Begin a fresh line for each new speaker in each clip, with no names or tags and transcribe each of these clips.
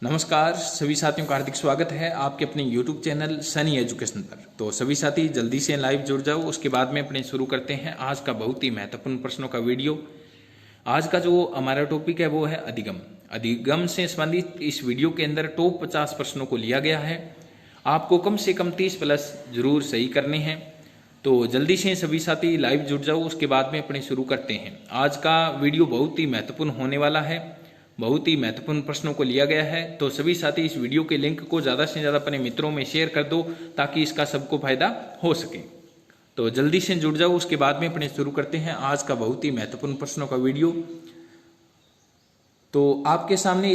नमस्कार सभी साथियों का हार्दिक स्वागत है आपके अपने YouTube चैनल सनी एजुकेशन पर। तो सभी साथी जल्दी से लाइव जुड़ जाओ। उसके बाद में अपने शुरू करते हैं आज का बहुत ही महत्वपूर्ण प्रश्नों का वीडियो। आज का जो हमारा टॉपिक है वो है अधिगम। अधिगम से संबंधित इस वीडियो के अंदर टॉप 50 प्रश्नों को लिया गया है। आपको कम से कम 30 प्लस जरूर सही करने हैं। तो जल्दी से सभी साथी लाइव जुड़ जाओ। उसके बाद में अपने शुरू करते हैं। आज का वीडियो बहुत ही महत्वपूर्ण होने वाला है। बहुत ही महत्वपूर्ण प्रश्नों को लिया गया है। तो सभी साथी इस वीडियो के लिंक को ज़्यादा से ज़्यादा अपने मित्रों में शेयर कर दो ताकि इसका सबको फायदा हो सके। तो जल्दी से जुड़ जाओ। उसके बाद में अपने शुरू करते हैं आज का बहुत ही महत्वपूर्ण प्रश्नों का वीडियो। तो आपके सामने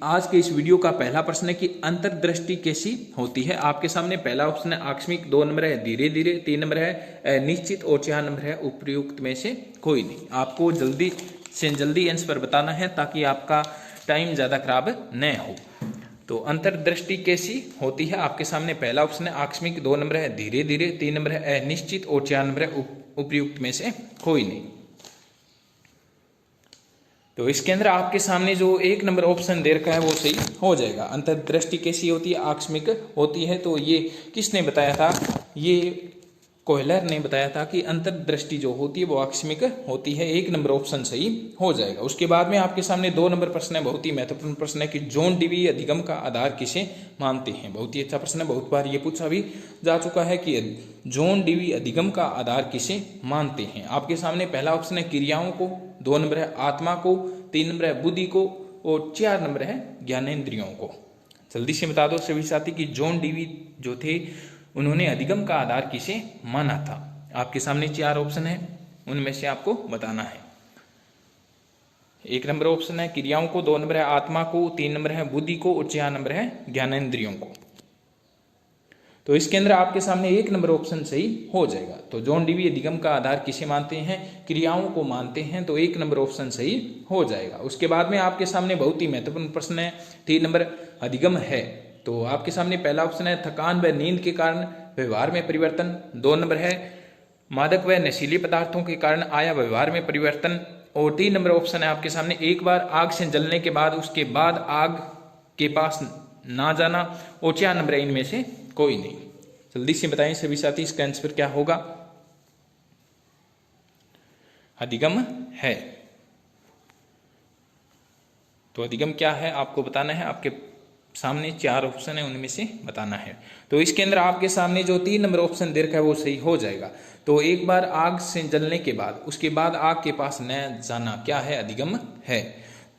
आज के इस वीडियो का पहला प्रश्न है कि अंतर्दृष्टि कैसी होती है। आपके सामने पहला ऑप्शन है आकस्मिक, 2 नंबर है धीरे धीरे, 3 नंबर है निश्चित और 4 नंबर है उपयुक्त में से कोई नहीं। आपको जल्दी से जल्दी आंसर बताना है ताकि आपका टाइम ज़्यादा खराब न हो। तो अंतर्दृष्टि कैसी होती है। आपके सामने पहला ऑप्शन है आकस्मिक, 2 नंबर है धीरे धीरे, 3 नंबर है अनिश्चित और 4 नंबर है उपयुक्त में से कोई नहीं। तो इसके अंदर आपके सामने जो 1 नंबर ऑप्शन दे रखा है वो सही हो जाएगा। अंतर्दृष्टि कैसी होती है, आकस्मिक होती है। तो ये किसने बताया था, ये कोहलर ने बताया था कि अंतर्दृष्टि जो होती है वो आकस्मिक होती है। 1 नंबर ऑप्शन सही हो जाएगा। उसके बाद में आपके सामने 2 नंबर प्रश्न है, बहुत ही महत्वपूर्ण प्रश्न है कि जॉन डीवी अधिगम का आधार किसे मानते हैं। बहुत ही अच्छा प्रश्न है, बहुत बार ये पूछा भी जा चुका है कि जॉन डीवी अधिगम का आधार किसे मानते हैं। आपके सामने पहला ऑप्शन है क्रियाओं को, 2 नंबर है आत्मा को, 3 नंबर है बुद्धि को और 4 नंबर है ज्ञानेंद्रियों को। जल्दी से बता दो सभी साथी कि जॉन डीवी जो थे उन्होंने अधिगम का आधार किसे माना था। आपके सामने 4 ऑप्शन है, उनमें से आपको बताना है। 1 नंबर ऑप्शन है क्रियाओं को, 2 नंबर है आत्मा को, 3 नंबर है बुद्धि को और 4 नंबर है ज्ञानेंद्रियों को। तो इसके अंदर आपके सामने 1 नंबर ऑप्शन सही हो जाएगा। तो जॉन डीवी अधिगम का आधार किसे मानते हैं, क्रियाओं को मानते हैं। तो 1 नंबर ऑप्शन सही हो जाएगा। उसके बाद में आपके सामने बहुत ही महत्वपूर्ण प्रश्न है 3 नंबर अधिगम है। तो आपके सामने पहला ऑप्शन है थकान व नींद के कारण व्यवहार में परिवर्तन, 2 नंबर है मादक व नशीले पदार्थों के कारण आया व्यवहार में परिवर्तन और 3 नंबर ऑप्शन है आपके सामने एक बार आग से जलने के बाद उसके बाद आग के पास ना जाना और 4 नंबर है इनमें से कोई नहीं। जल्दी से बताएं सभी साथी इसका आंसर क्या होगा। अधिगम है। तो अधिगम क्या है आपको बताना है। आपके सामने 4 ऑप्शन है, उनमें से बताना है। तो इसके अंदर आपके सामने जो 3 नंबर ऑप्शन दे रखा है वो सही हो जाएगा। तो एक बार आग से जलने के बाद उसके बाद आग के पास न जाना क्या है, अधिगम है।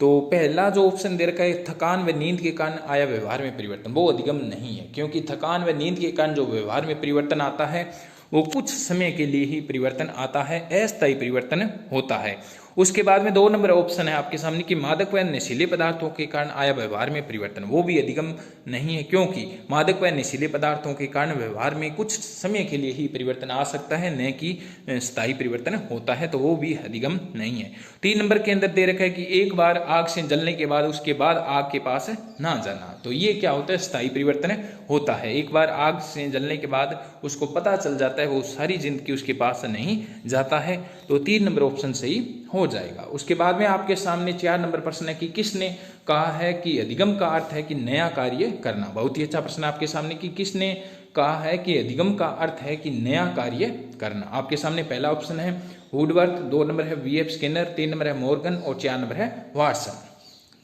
तो पहला जो ऑप्शन दे रखा है थकान व नींद के कारण आया व्यवहार में परिवर्तन, वो अधिगम नहीं है। क्योंकि थकान व नींद के कारण जो व्यवहार में परिवर्तन आता है वो कुछ समय के लिए ही परिवर्तन आता है, अस्थायी परिवर्तन होता है। उसके बाद में 2 नंबर ऑप्शन है आपके सामने कि मादक व नशीले पदार्थों के कारण आया व्यवहार में परिवर्तन, वो भी अधिगम नहीं है। क्योंकि मादक व नशीले पदार्थों के कारण व्यवहार में कुछ समय के लिए ही परिवर्तन आ सकता है, न कि स्थायी परिवर्तन होता है, तो वो भी अधिगम नहीं है। 3 नंबर के अंदर दे रखा है कि एक बार आग से जलने के बाद उसके बाद आग के पास ना जाना। तो ये क्या होता है, स्थायी परिवर्तन होता है। एक बार आग से जलने के बाद उसको पता चल जाता है, वो सारी जिंदगी उसके पास नहीं जाता है। तो 3 नंबर ऑप्शन सही हो जाएगा। उसके बाद में आपके सामने 4 नंबर प्रश्न है कि किसने कहा है कि अधिगम का अर्थ है कि नया कार्य करना। बहुत ही अच्छा प्रश्न आपके सामने कि किसने कहा है कि अधिगम का अर्थ है कि नया कार्य करना। आपके सामने पहला ऑप्शन है वुडवर्थ, 2 नंबर है वीएफ स्किनर, 3 नंबर है मॉर्गन और 4 नंबर है वाटसन।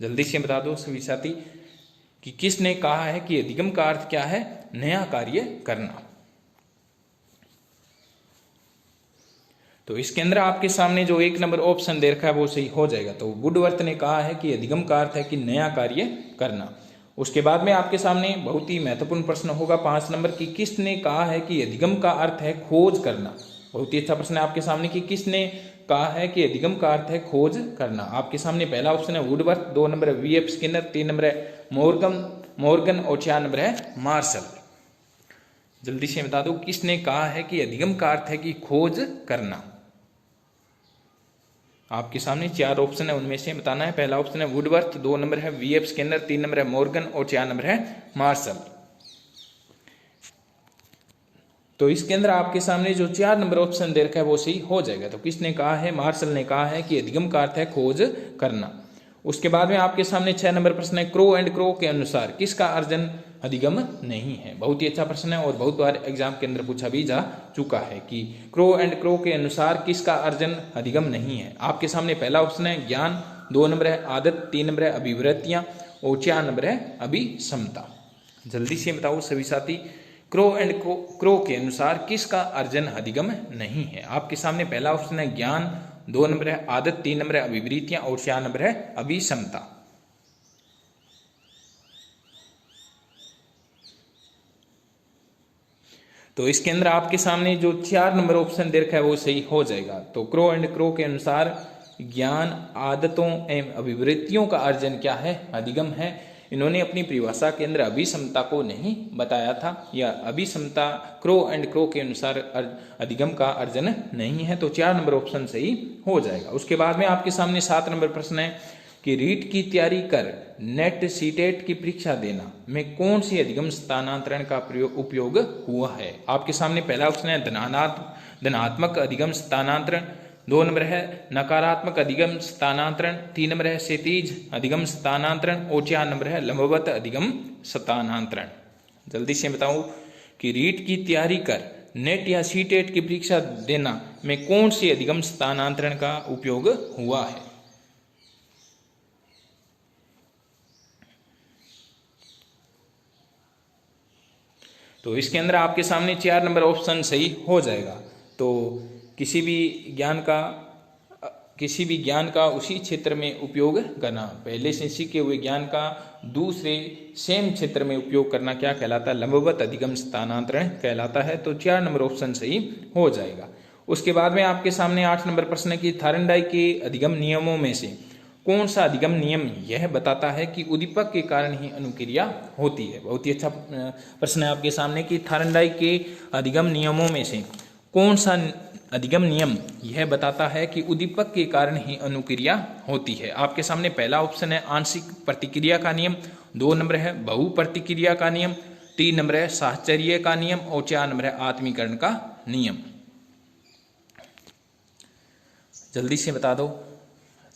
जल्दी से बता दो सभी साथी कि किसने कहा है कि अधिगम का अर्थ क्या है, नया कार्य करना। तो इसके अंदर आपके सामने जो 1 नंबर ऑप्शन दे रखा है वो सही हो जाएगा। तो वुडवर्थ ने कहा है कि अधिगम का अर्थ है कि नया कार्य करना। उसके बाद में आपके सामने बहुत ही महत्वपूर्ण प्रश्न होगा 5 नंबर की किसने कहा है कि अधिगम का अर्थ है खोज करना। बहुत ही अच्छा प्रश्न है आपके सामने कि किसने कहा है कि अधिगम का अर्थ है खोज करना। आपके सामने पहला ऑप्शन है वुडवर्थ, 2 नंबर है वीएफ स्किनर, 3 नंबर है मॉर्गन और 4 नंबर है मार्शल। जल्दी से बता दो किसने कहा है कि अधिगम का अर्थ है कि खोज करना। आपके सामने 4 ऑप्शन है, उनमें से बताना है। पहला ऑप्शन है वुडवर्थ, 2 नंबर है वीएफ स्किनर, 3 नंबर है मॉर्गन और 4 नंबर है मार्शल। तो इसके अंदर आपके सामने जो 4 नंबर ऑप्शन दे रखा है वो सही हो जाएगा। तो किसने कहा है, मार्शल ने कहा है कि अधिगम का अर्थ है खोज करना। उसके बाद में आपके सामने 6 नंबर प्रश्न है, क्रो एंड क्रो के अनुसार किसका अर्जन अधिगम नहीं है। बहुत ही अच्छा प्रश्न है और बहुत बार एग्जाम के अंदर पूछा भी जा चुका है कि क्रो एंड क्रो के अनुसार किसका अर्जन अधिगम नहीं है। आपके सामने पहला ऑप्शन है ज्ञान, 2 नंबर है आदत, 3 नंबर है अभिवृत्तियां और 4 नंबर है अभिसमता। जल्दी से बताओ सभी साथी, क्रो एंड क्रो के अनुसार किसका अर्जन अधिगम नहीं है। आपके सामने पहला ऑप्शन है ज्ञान, 2 नंबर है आदत, 3 नंबर है अभिवृत्तियां और 4 नंबर है अभिसमता। तो इसके अंदर आपके सामने जो 4 नंबर ऑप्शन दे रखा है वो सही हो जाएगा। तो क्रो एंड क्रो के अनुसार ज्ञान, आदतों एवं अभिवृत्तियों का अर्जन क्या है, अधिगम है। इन्होंने अपनी परिभाषा के अंदर अभिसमता को नहीं बताया था, या अभिसमता क्रो एंड क्रो के अनुसार अधिगम का अर्जन नहीं है। तो 4 नंबर ऑप्शन सही हो जाएगा। उसके बाद में आपके सामने 7 नंबर प्रश्न है कि रीट की तैयारी कर नेट सीटेट की परीक्षा देना में कौन सी अधिगम स्थानांतरण का उपयोग हुआ है। आपके सामने पहला ऑप्शन है धनात्मक अधिगम स्थानांतरण, 2 नंबर है नकारात्मक अधिगम स्थानांतरण, 3 नंबर है क्षैतिज अधिगम स्थानांतरण और 4 नंबर है लंबवत अधिगम स्थानांतरण। जल्दी से बताओ कि रीट की तैयारी कर नेट या सीटेट की परीक्षा देना में कौन सी अधिगम स्थानांतरण का उपयोग हुआ है। तो इसके अंदर आपके सामने 4 नंबर ऑप्शन सही हो जाएगा। तो किसी भी ज्ञान का उसी क्षेत्र में उपयोग करना, पहले से सीखे हुए ज्ञान का दूसरे सेम क्षेत्र में उपयोग करना क्या कहलाता है, लंबवत अधिगम स्थानांतरण कहलाता है। तो 4 नंबर ऑप्शन सही हो जाएगा। उसके बाद में आपके सामने 8 नंबर प्रश्न की थायरॉइड के अधिगम नियमों में से कौन सा अधिगम नियम यह बताता है कि उद्दीपक के कारण ही अनुक्रिया होती है। बहुत ही अच्छा प्रश्न है आपके सामने कि थायरॉइड के अधिगम नियमों में से कौन सा अधिगम नियम यह बताता है कि उद्दीपक के कारण ही अनुक्रिया होती है। आपके सामने पहला ऑप्शन है आंशिक प्रतिक्रिया का नियम, 2 नंबर है बहु प्रतिक्रिया का नियम, 3 नंबर है साहचर्य का नियम और 4 नंबर है आत्मीकरण का नियम। जल्दी से बता दो।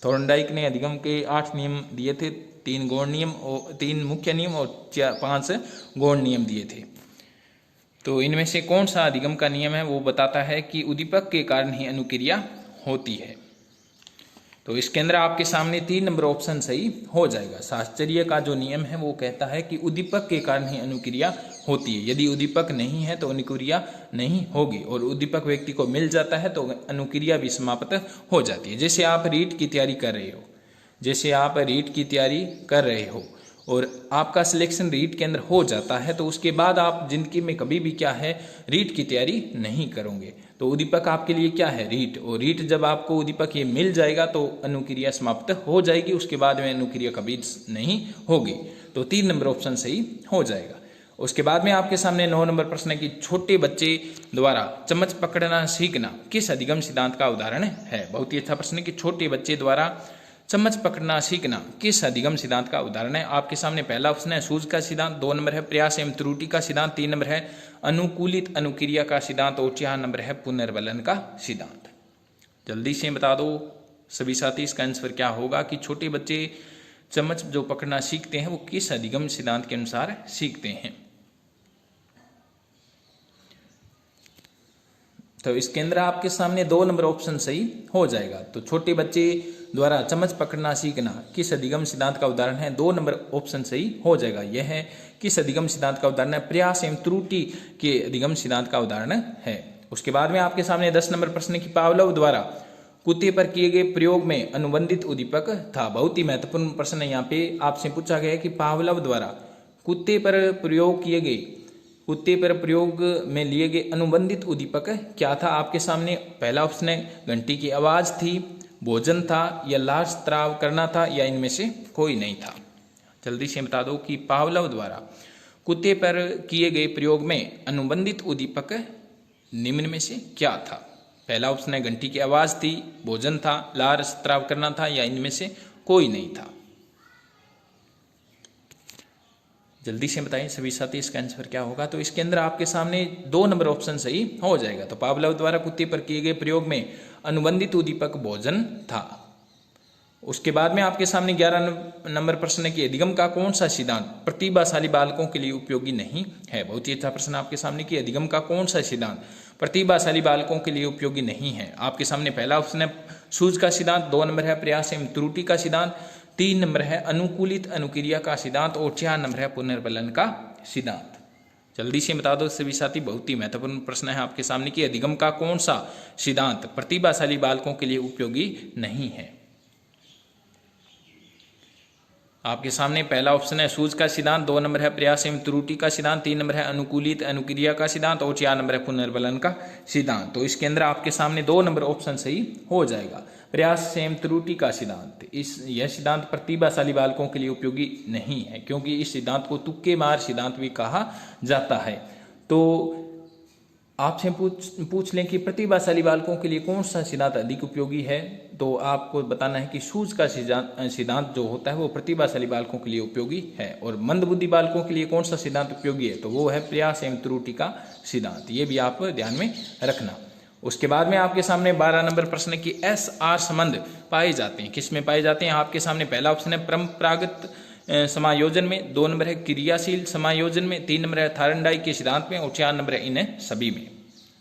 थॉर्नडाइक ने अधिगम के 8 नियम दिए थे, 3 गौण नियम और 3 मुख्य नियम और 5 गौण नियम दिए थे। तो इनमें से कौन सा अधिगम का नियम है वो बताता है कि उद्दीपक के कारण ही अनुक्रिया होती है। तो इसके अंदर आपके सामने 3 नंबर ऑप्शन सही हो जाएगा। साहचर्य का जो नियम है वो कहता है कि उद्दीपक के कारण ही अनुक्रिया होती है। यदि उद्दीपक नहीं है तो अनुक्रिया नहीं होगी, और उद्दीपक व्यक्ति को मिल जाता है तो अनुक्रिया भी समाप्त हो जाती है। जैसे आप रीट की तैयारी कर रहे हो और आपका सिलेक्शन रीट के अंदर हो जाता है, तो उसके बाद आप जिंदगी में कभी भी क्या है रीट की तैयारी नहीं करोगे। तो उद्दीपक आपके लिए क्या है, रीट। और रीट जब आपको उद्दीपक ये मिल जाएगा तो अनुक्रिया समाप्त हो जाएगी, उसके बाद में अनुक्रिया कभी नहीं होगी। तो 3 नंबर ऑप्शन सही हो जाएगा। उसके बाद में आपके सामने 9 नंबर प्रश्न है कि छोटे बच्चे द्वारा चम्मच पकड़ना सीखना किस अधिगम सिद्धांत का उदाहरण है। बहुत ही अच्छा प्रश्न है कि छोटे बच्चे द्वारा चम्मच पकड़ना सीखना किस अधिगम सिद्धांत का उदाहरण है। आपके सामने पहला ऑप्शन है सूझ का सिद्धांत, 2 नंबर है प्रयास एवं त्रुटि का सिद्धांत, 3 नंबर है अनुकूलित अनुक्रिया का सिद्धांत और 4 नंबर है पुनर्बलन का सिद्धांत। जल्दी से बता दो सभी साथी, इसका आंसर क्या होगा कि छोटे बच्चे चम्मच जो पकड़ना सीखते हैं वो किस अधिगम सिद्धांत के अनुसार सीखते हैं। तो इसके अंदर आपके सामने 2 नंबर ऑप्शन सही हो जाएगा। तो छोटे बच्चे द्वारा चम्मच पकड़ना सीखना किस अधिगम सिद्धांत का उदाहरण है, 2 नंबर ऑप्शन सही हो जाएगा। यह है किस अधिगम सिद्धांत का उदाहरण है, प्रयास एवं त्रुटि के अधिगम सिद्धांत का उदाहरण है। उसके बाद में आपके सामने 10 नंबर प्रश्न की पावलोव द्वारा कुत्ते पर किए गए प्रयोग में अनुबंधित उद्दीपक था। बहुत ही महत्वपूर्ण प्रश्न है। यहाँ पे आपसे पूछा गया है कि पावलोव द्वारा कुत्ते पर प्रयोग में लिए गए अनुबंधित उद्दीपक क्या था। आपके सामने पहला ऑप्शन है घंटी की आवाज थी, भोजन था या लार स्राव करना था या इनमें से कोई नहीं था। जल्दी से बता दो कि पावलोव द्वारा कुत्ते पर किए गए प्रयोग में अनुबंधित उद्दीपक निम्न में से क्या था। पहला ऑप्शन है घंटी की आवाज थी, भोजन था, लार स्राव करना था या इनमें से कोई नहीं था। जल्दी से बताइए सभी साथी इसका आंसर क्या होगा। तो इसके अंदर आपके सामने 2 नंबर ऑप्शन सही हो जाएगा। तो पावलोव द्वारा कुत्ते पर किए गए प्रयोग में अनुबंधित उद्दीपक भोजन था उसके बाद में आपके सामने 11 नंबर प्रश्न है कि अधिगम का कौन सा सिद्धांत प्रतिभाशाली बालकों के लिए उपयोगी नहीं है। बहुत ही अच्छा प्रश्न आपके सामने कि अधिगम का कौन सा सिद्धांत प्रतिभाशाली बालकों के लिए उपयोगी नहीं है। आपके सामने पहला ऑप्शन है सूझ का सिद्धांत, 2 नंबर है प्रयास एवं त्रुटि का सिद्धांत, 3 नंबर है अनुकूलित अनुक्रिया का सिद्धांत और 4 नंबर है पुनर्बलन का सिद्धांत। जल्दी से बता दो सभी साथी, बहुत ही महत्वपूर्ण प्रश्न है आपके सामने कि अधिगम का कौन सा सिद्धांत प्रतिभाशाली बालकों के लिए उपयोगी नहीं है। आपके सामने पहला ऑप्शन है सूझ का सिद्धांत, 2 नंबर है प्रयास एवं त्रुटि का सिद्धांत, 3 नंबर है अनुकूलित अनुक्रिया का सिद्धांत और 4 नंबर है पुनर्बलन का सिद्धांत। तो इसके अंदर आपके सामने 2 नंबर ऑप्शन सही हो जाएगा। प्रयास एवं त्रुटि का सिद्धांत, यह सिद्धांत प्रतिभाशाली बालकों के लिए उपयोगी नहीं है, क्योंकि इस सिद्धांत को तुक्के मार सिद्धांत भी कहा जाता है। तो आपसे पूछ लें कि प्रतिभाशाली बालकों के लिए कौन सा सिद्धांत अधिक उपयोगी है, तो आपको बताना है कि सूझ का सिद्धांत जो होता है वो प्रतिभाशाली बालकों के लिए उपयोगी है। और मंदबुद्धि बालकों के लिए कौन सा सिद्धांत उपयोगी है, तो वो है प्रयास एवं त्रुटि का सिद्धांत। ये भी आप ध्यान में रखना। उसके बाद में आपके सामने 12 नंबर प्रश्न की SR संबंध पाए जाते हैं, किस में पाए जाते हैं। आपके सामने पहला ऑप्शन है परंपरागत समायोजन में, 2 नंबर है क्रियाशील समायोजन में, 3 नंबर है थायरॉयड के सिद्धांत में और 4 नंबर है इन्हें सभी में।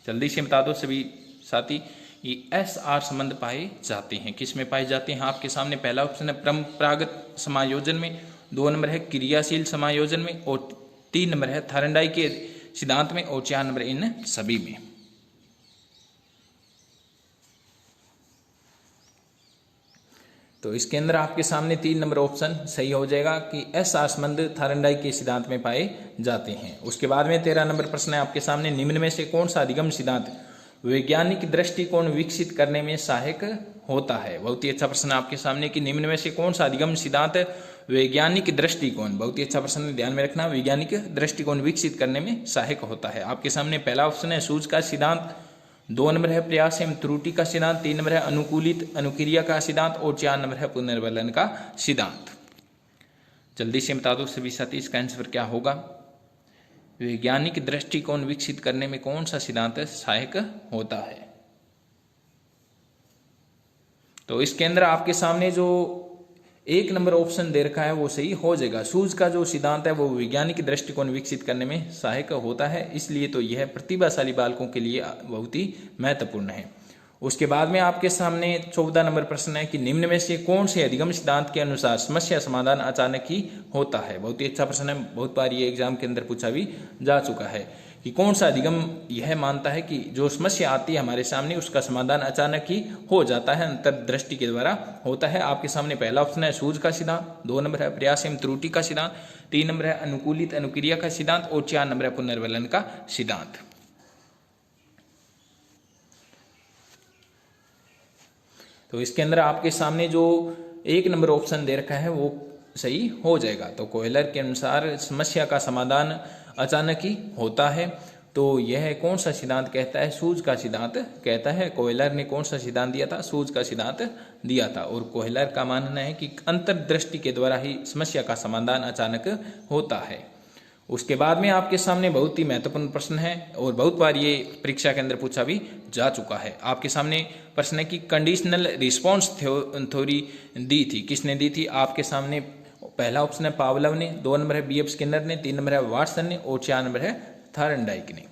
जल्दी से बता दो सभी साथी, ये SR संबंध पाए जाते हैं, किस में पाए जाते हैं। आपके सामने पहला ऑप्शन है परंपरागत समायोजन में, 2 नंबर है क्रियाशील समायोजन में और 3 नंबर है थायरॉयड के सिद्धांत में और 4 नंबर इन सभी में। तो इसके अंदर आपके सामने 3 नंबर ऑप्शन सही हो जाएगा कि SR संबंध थायरॉयड के सिद्धांत में पाए जाते हैं। उसके बाद में 13 नंबर प्रश्न है आपके सामने, निम्न में से कौन सा अधिगम सिद्धांत वैज्ञानिक दृष्टिकोण विकसित करने में सहायक होता है। बहुत ही अच्छा प्रश्न आपके सामने कि निम्न में से कौन सा अधिगम सिद्धांत वैज्ञानिक दृष्टिकोण, बहुत ही अच्छा प्रश्न ध्यान में रखना, वैज्ञानिक दृष्टिकोण विकसित करने में सहायक होता है। आपके सामने पहला ऑप्शन है सूझ का सिद्धांत, 2 नंबर है प्रयास एवं त्रुटि का सिद्धांत, 3 नंबर है अनुकूलित अनुक्रिया का सिद्धांत और 4 नंबर है पुनर्बलन का सिद्धांत। जल्दी से बता दो सभी साथी, इसका आंसर क्या होगा। वैज्ञानिक दृष्टिकोण विकसित करने में कौन सा सिद्धांत सहायक होता है। तो इसके अंदर आपके सामने जो 1 नंबर ऑप्शन दे रखा है वो सही हो जाएगा। सूझ का जो सिद्धांत है वो वैज्ञानिक दृष्टिकोण विकसित करने में सहायक होता है, इसलिए तो यह प्रतिभाशाली बालकों के लिए बहुत ही महत्वपूर्ण है। उसके बाद में आपके सामने 14 नंबर प्रश्न है कि निम्न में से कौन से अधिगम सिद्धांत के अनुसार समस्या समाधान अचानक ही होता है। बहुत ही अच्छा प्रश्न है, बहुत बार ये एग्जाम के अंदर पूछा भी जा चुका है कि कौन सा अधिगम यह मानता है कि जो समस्या आती है हमारे सामने उसका समाधान अचानक ही हो जाता है, अंतर्दृष्टि के द्वारा होता है। आपके सामने पहला ऑप्शन है सूझ का सिद्धांत, 2 नंबर है प्रयास एवं त्रुटि का सिद्धांत, 3 नंबर है अनुकूलित अनुक्रिया का सिद्धांत और 4 नंबर है पुनर्बलन का सिद्धांत। तो इसके अंदर आपके सामने जो 1 नंबर ऑप्शन दे रखा है वो सही हो जाएगा। तो कोयलर के अनुसार समस्या का समाधान अचानक ही होता है, तो यह कौन सा सिद्धांत कहता है, सूझ का सिद्धांत कहता है। कोयलर ने कौन सा सिद्धांत दिया था, सूझ का सिद्धांत दिया था। और कोयलर का मानना है कि अंतर्दृष्टि के द्वारा ही समस्या का समाधान अचानक होता है। उसके बाद में आपके सामने बहुत ही महत्वपूर्ण प्रश्न है और बहुत बार ये परीक्षा के अंदर पूछा भी जा चुका है। आपके सामने प्रश्न है कि कंडीशनल रिस्पॉन्स थ्योरी दी थी, किसने दी थी। आपके सामने पहला ऑप्शन है पावलव ने, 2 नंबर है BF स्किनर ने, 3 नंबर है वाटसन ने और 4 नंबर है थायरॉयड ने।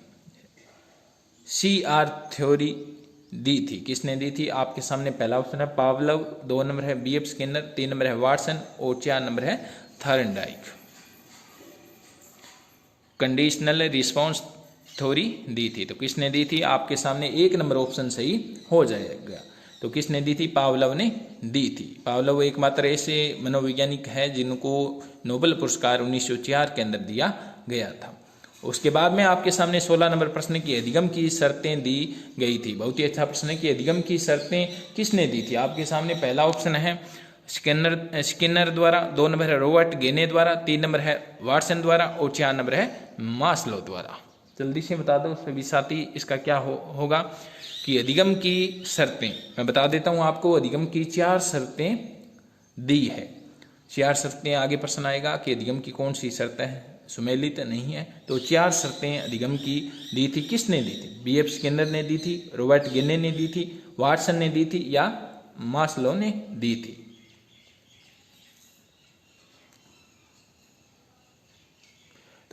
CR थ्योरी दी थी, किसने दी थी। आपके सामने पहला ऑप्शन है पावलव, 2 नंबर है BF स्किनर, 3 नंबर है वाटसन और 4 नंबर है थायरॉयड। कंडीशनल रिस्पॉन्स थ्योरी दी थी, तो किसने दी थी। आपके सामने 1 नंबर ऑप्शन सही हो जाएगा। तो किसने दी थी, पावलव ने दी थी। पावलव एकमात्र ऐसे मनोवैज्ञानिक है जिनको नोबेल पुरस्कार 1904 के अंदर दिया गया था। उसके बाद में आपके सामने 16 नंबर प्रश्न की अधिगम की शर्तें दी गई थी। बहुत ही अच्छा प्रश्न है कि अधिगम की शर्तें किसने दी थी। आपके सामने पहला ऑप्शन है स्किनर द्वारा, 2 नंबर है रॉबर्ट गेने द्वारा, 3 नंबर है वाटसन द्वारा और 4 नंबर है मास्लो द्वारा। जल्दी से बता दो सभी साथी, इसका क्या होगा कि अधिगम की शर्तें मैं बता देता हूं आपको। अधिगम की 4 शर्तें दी है, 4 शर्तें। आगे प्रश्न आएगा कि अधिगम की कौन सी शर्तें है, सुमेलित नहीं है। तो 4 शर्तें अधिगम की दी थी, किसने दी थी। BF स्किनर ने दी थी, रॉबर्ट गेने ने दी थी, वाटसन ने दी थी या मास्लो ने दी थी।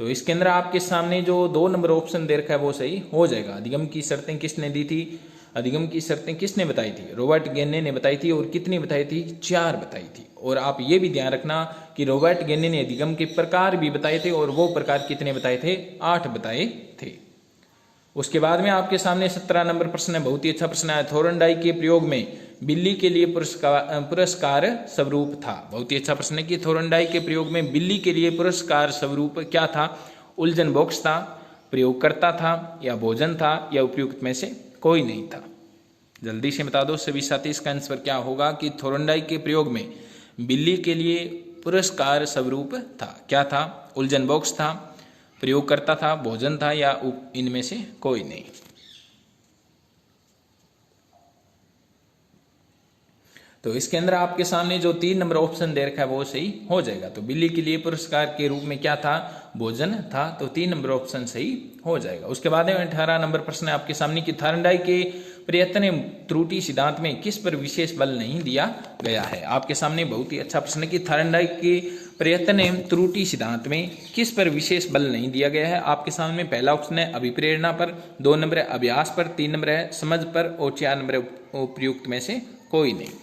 तो इसके अंदर आपके सामने जो 2 नंबर ऑप्शन दे रखा है वो सही हो जाएगा। अधिगम की शर्तें किसने दी थी? अधिगम की शर्तें किसने बताई थी? रॉबर्ट गेन्ने ने बताई थी। और कितनी बताई थी? 4 बताई थी। और आप ये भी ध्यान रखना कि रॉबर्ट गेन्ने ने अधिगम के प्रकार भी बताए थे, और वो प्रकार कितने बताए थे? 8 बताए थे। उसके बाद में आपके सामने 17 नंबर प्रश्न है, बहुत ही अच्छा प्रश्न है। थोरनडाई के प्रयोग में बिल्ली के लिए पुरस्कार स्वरूप था। बहुत ही अच्छा प्रश्न है कि थोरनडाई के प्रयोग में बिल्ली के लिए पुरस्कार स्वरूप क्या था? उलझन बॉक्स था, प्रयोगकर्ता था, या भोजन था, या उपयुक्त में से कोई नहीं था। जल्दी से बता दो सभी साथी, इसका आंसर क्या होगा कि थोरनडाई के प्रयोग में बिल्ली के लिए पुरस्कार स्वरूप था। क्या था? उलझन बॉक्स था, प्रयोगकर्ता था, भोजन था, या इनमें से कोई नहीं। तो इसके अंदर आपके सामने जो 3 नंबर ऑप्शन दे रखा है वो सही हो जाएगा। तो बिल्ली के लिए पुरस्कार के रूप में क्या था? भोजन था। तो 3 नंबर ऑप्शन सही हो जाएगा। उसके बाद में 18 नंबर प्रश्न है आपके सामने कि थॉर्नडाई के प्रयत्न एवं त्रुटि सिद्धांत में किस पर विशेष बल नहीं दिया गया है? आपके सामने बहुत ही अच्छा प्रश्न है कि थॉर्नडाई के प्रयत्न एवं त्रुटि सिद्धांत में किस पर विशेष बल नहीं दिया गया है? आपके सामने पहला ऑप्शन है अभिप्रेरणा पर, 2 नंबर है अभ्यास पर, 3 नंबर है समझ पर, और 4 नंबर है उपयुक्त में से कोई नहीं।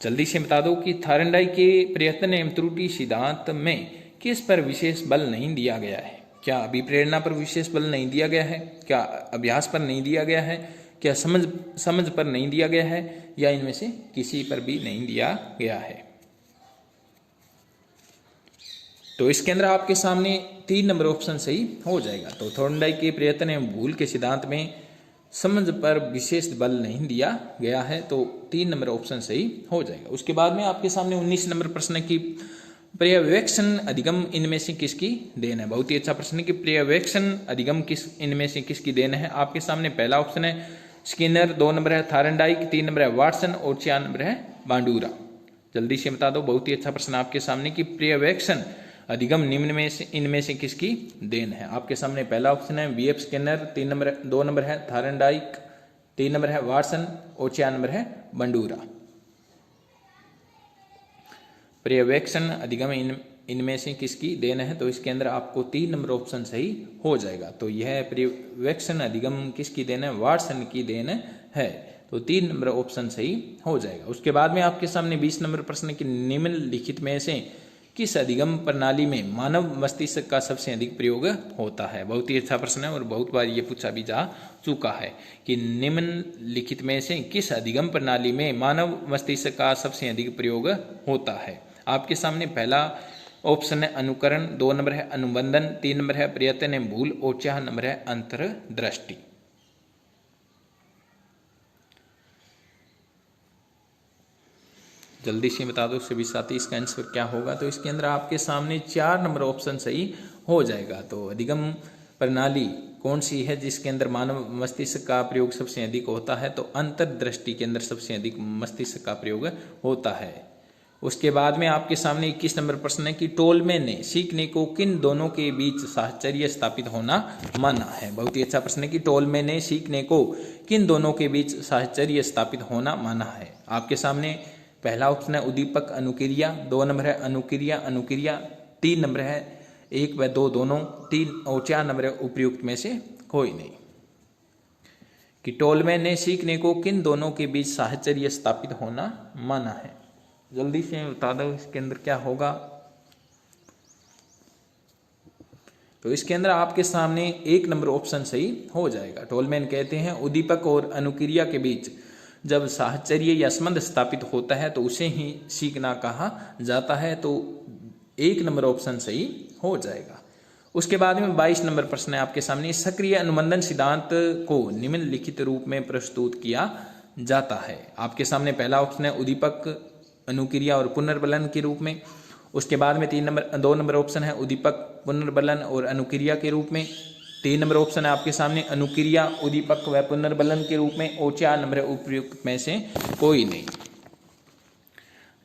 जल्दी से बता दो कि थॉर्नडाई के प्रयत्न एवं त्रुटि सिद्धांत में किस पर विशेष बल नहीं दिया गया है? क्या अभिप्रेरणा पर विशेष बल नहीं दिया गया है? क्या अभ्यास पर नहीं दिया गया है? क्या समझ पर नहीं दिया गया है? या इनमें से किसी पर भी नहीं दिया गया है? तो इसके अंदर आपके सामने 3 नंबर ऑप्शन सही हो जाएगा। तो थॉर्नडाई के प्रयत्न एवं भूल के सिद्धांत में समझ पर विशेष बल नहीं दिया गया है। तो 3 नंबर ऑप्शन सही हो जाएगा। उसके बाद में आपके सामने 19 नंबर प्रश्न की पर्यवेक्षण अधिगम इनमें से किसकी देन है? बहुत ही अच्छा प्रश्न है कि पर्यवेक्षण अधिगम किस इनमें से किसकी देन है? आपके सामने पहला ऑप्शन है स्किनर, 2 नंबर है थॉर्नडाइक, 3 नंबर है वाटसन, और 4 नंबर है बांडूरा। जल्दी से बता दो, बहुत ही अच्छा प्रश्न आपके सामने कि पर्यवेक्षण अधिगम निम्न में से इनमें से किसकी देन है? आपके सामने पहला ऑप्शन है वीएफ स्किनर, 2 नंबर है थॉर्नडाइक, 3 नंबर है वाटसन, और 4 नंबर है बंडूरा। पर्यवेक्षण अधिगम इनमें से किसकी देन है? तो इसके अंदर आपको 3 नंबर ऑप्शन सही हो जाएगा। तो यह पर्यवेक्षण अधिगम किसकी देन है? वाटसन की देन है। तो 3 नंबर ऑप्शन सही हो जाएगा। उसके बाद में आपके सामने 20 नंबर प्रश्न की निम्नलिखित में से किस अधिगम प्रणाली में मानव मस्तिष्क का सबसे अधिक प्रयोग होता है? बहुत ही अच्छा प्रश्न है और बहुत बार ये पूछा भी जा चुका है कि निम्नलिखित में से किस अधिगम प्रणाली में मानव मस्तिष्क का सबसे अधिक प्रयोग होता है? आपके सामने पहला ऑप्शन है अनुकरण, 2 नंबर है अनुबंधन, 3 नंबर है प्रयत्न एवं भूल, और 4 नंबर है अंतर्दृष्टि। जल्दी से बता दो सभी साथी, इसका आंसर क्या होगा? तो इसके अंदर आपके सामने 4 नंबर ऑप्शन सही हो जाएगा। तो अधिगम प्रणाली कौन सी है जिसके अंदर मानव मस्तिष्क का प्रयोग सबसे अधिक होता है? तो अंतर्दृष्टि के अंदर सबसे अधिक मस्तिष्क का प्रयोग होता है। उसके बाद में आपके सामने 21 नंबर प्रश्न है कि टोलमे ने सीखने को किन दोनों के बीच साहचर्य स्थापित होना माना है? बहुत ही अच्छा प्रश्न है कि टोलमे ने सीखने को किन दोनों के बीच साहचर्य स्थापित होना माना है? आपके सामने पहला ऑप्शन है उद्दीपक अनुक्रिया, 2 नंबर है अनुक्रिया अनुक्रिया, 3 नंबर है 1 व 2 दोनों, 3 और 4 नंबर है उपयुक्त में से कोई नहीं। कि टोलमे ने सीखने को किन दोनों के बीच साहचर्य स्थापित होना माना है? जल्दी से बता दो इसके अंदर क्या होगा? तो इसके अंदर आपके सामने 1 नंबर ऑप्शन सही हो जाएगा। टोलमैन कहते हैं उद्दीपक और अनुक्रिया के बीच जब साहचर्य या संबंध स्थापित होता है तो उसे ही सीखना कहा जाता है। तो 1 नंबर ऑप्शन सही हो जाएगा। उसके बाद में 22 नंबर प्रश्न है आपके सामने, सक्रिय अनुबंधन सिद्धांत को निम्नलिखित रूप में प्रस्तुत किया जाता है। आपके सामने पहला ऑप्शन है उद्दीपक अनुक्रिया और पुनर्बलन के रूप में। उसके बाद में 2 नंबर ऑप्शन है उद्दीपक पुनर्बलन और अनुक्रिया के रूप में। 3 नंबर ऑप्शन है आपके सामने अनुक्रिया उद्दीपक व पुनर्बलन के रूप में, और 4 नंबर उपयुक्त में से कोई नहीं।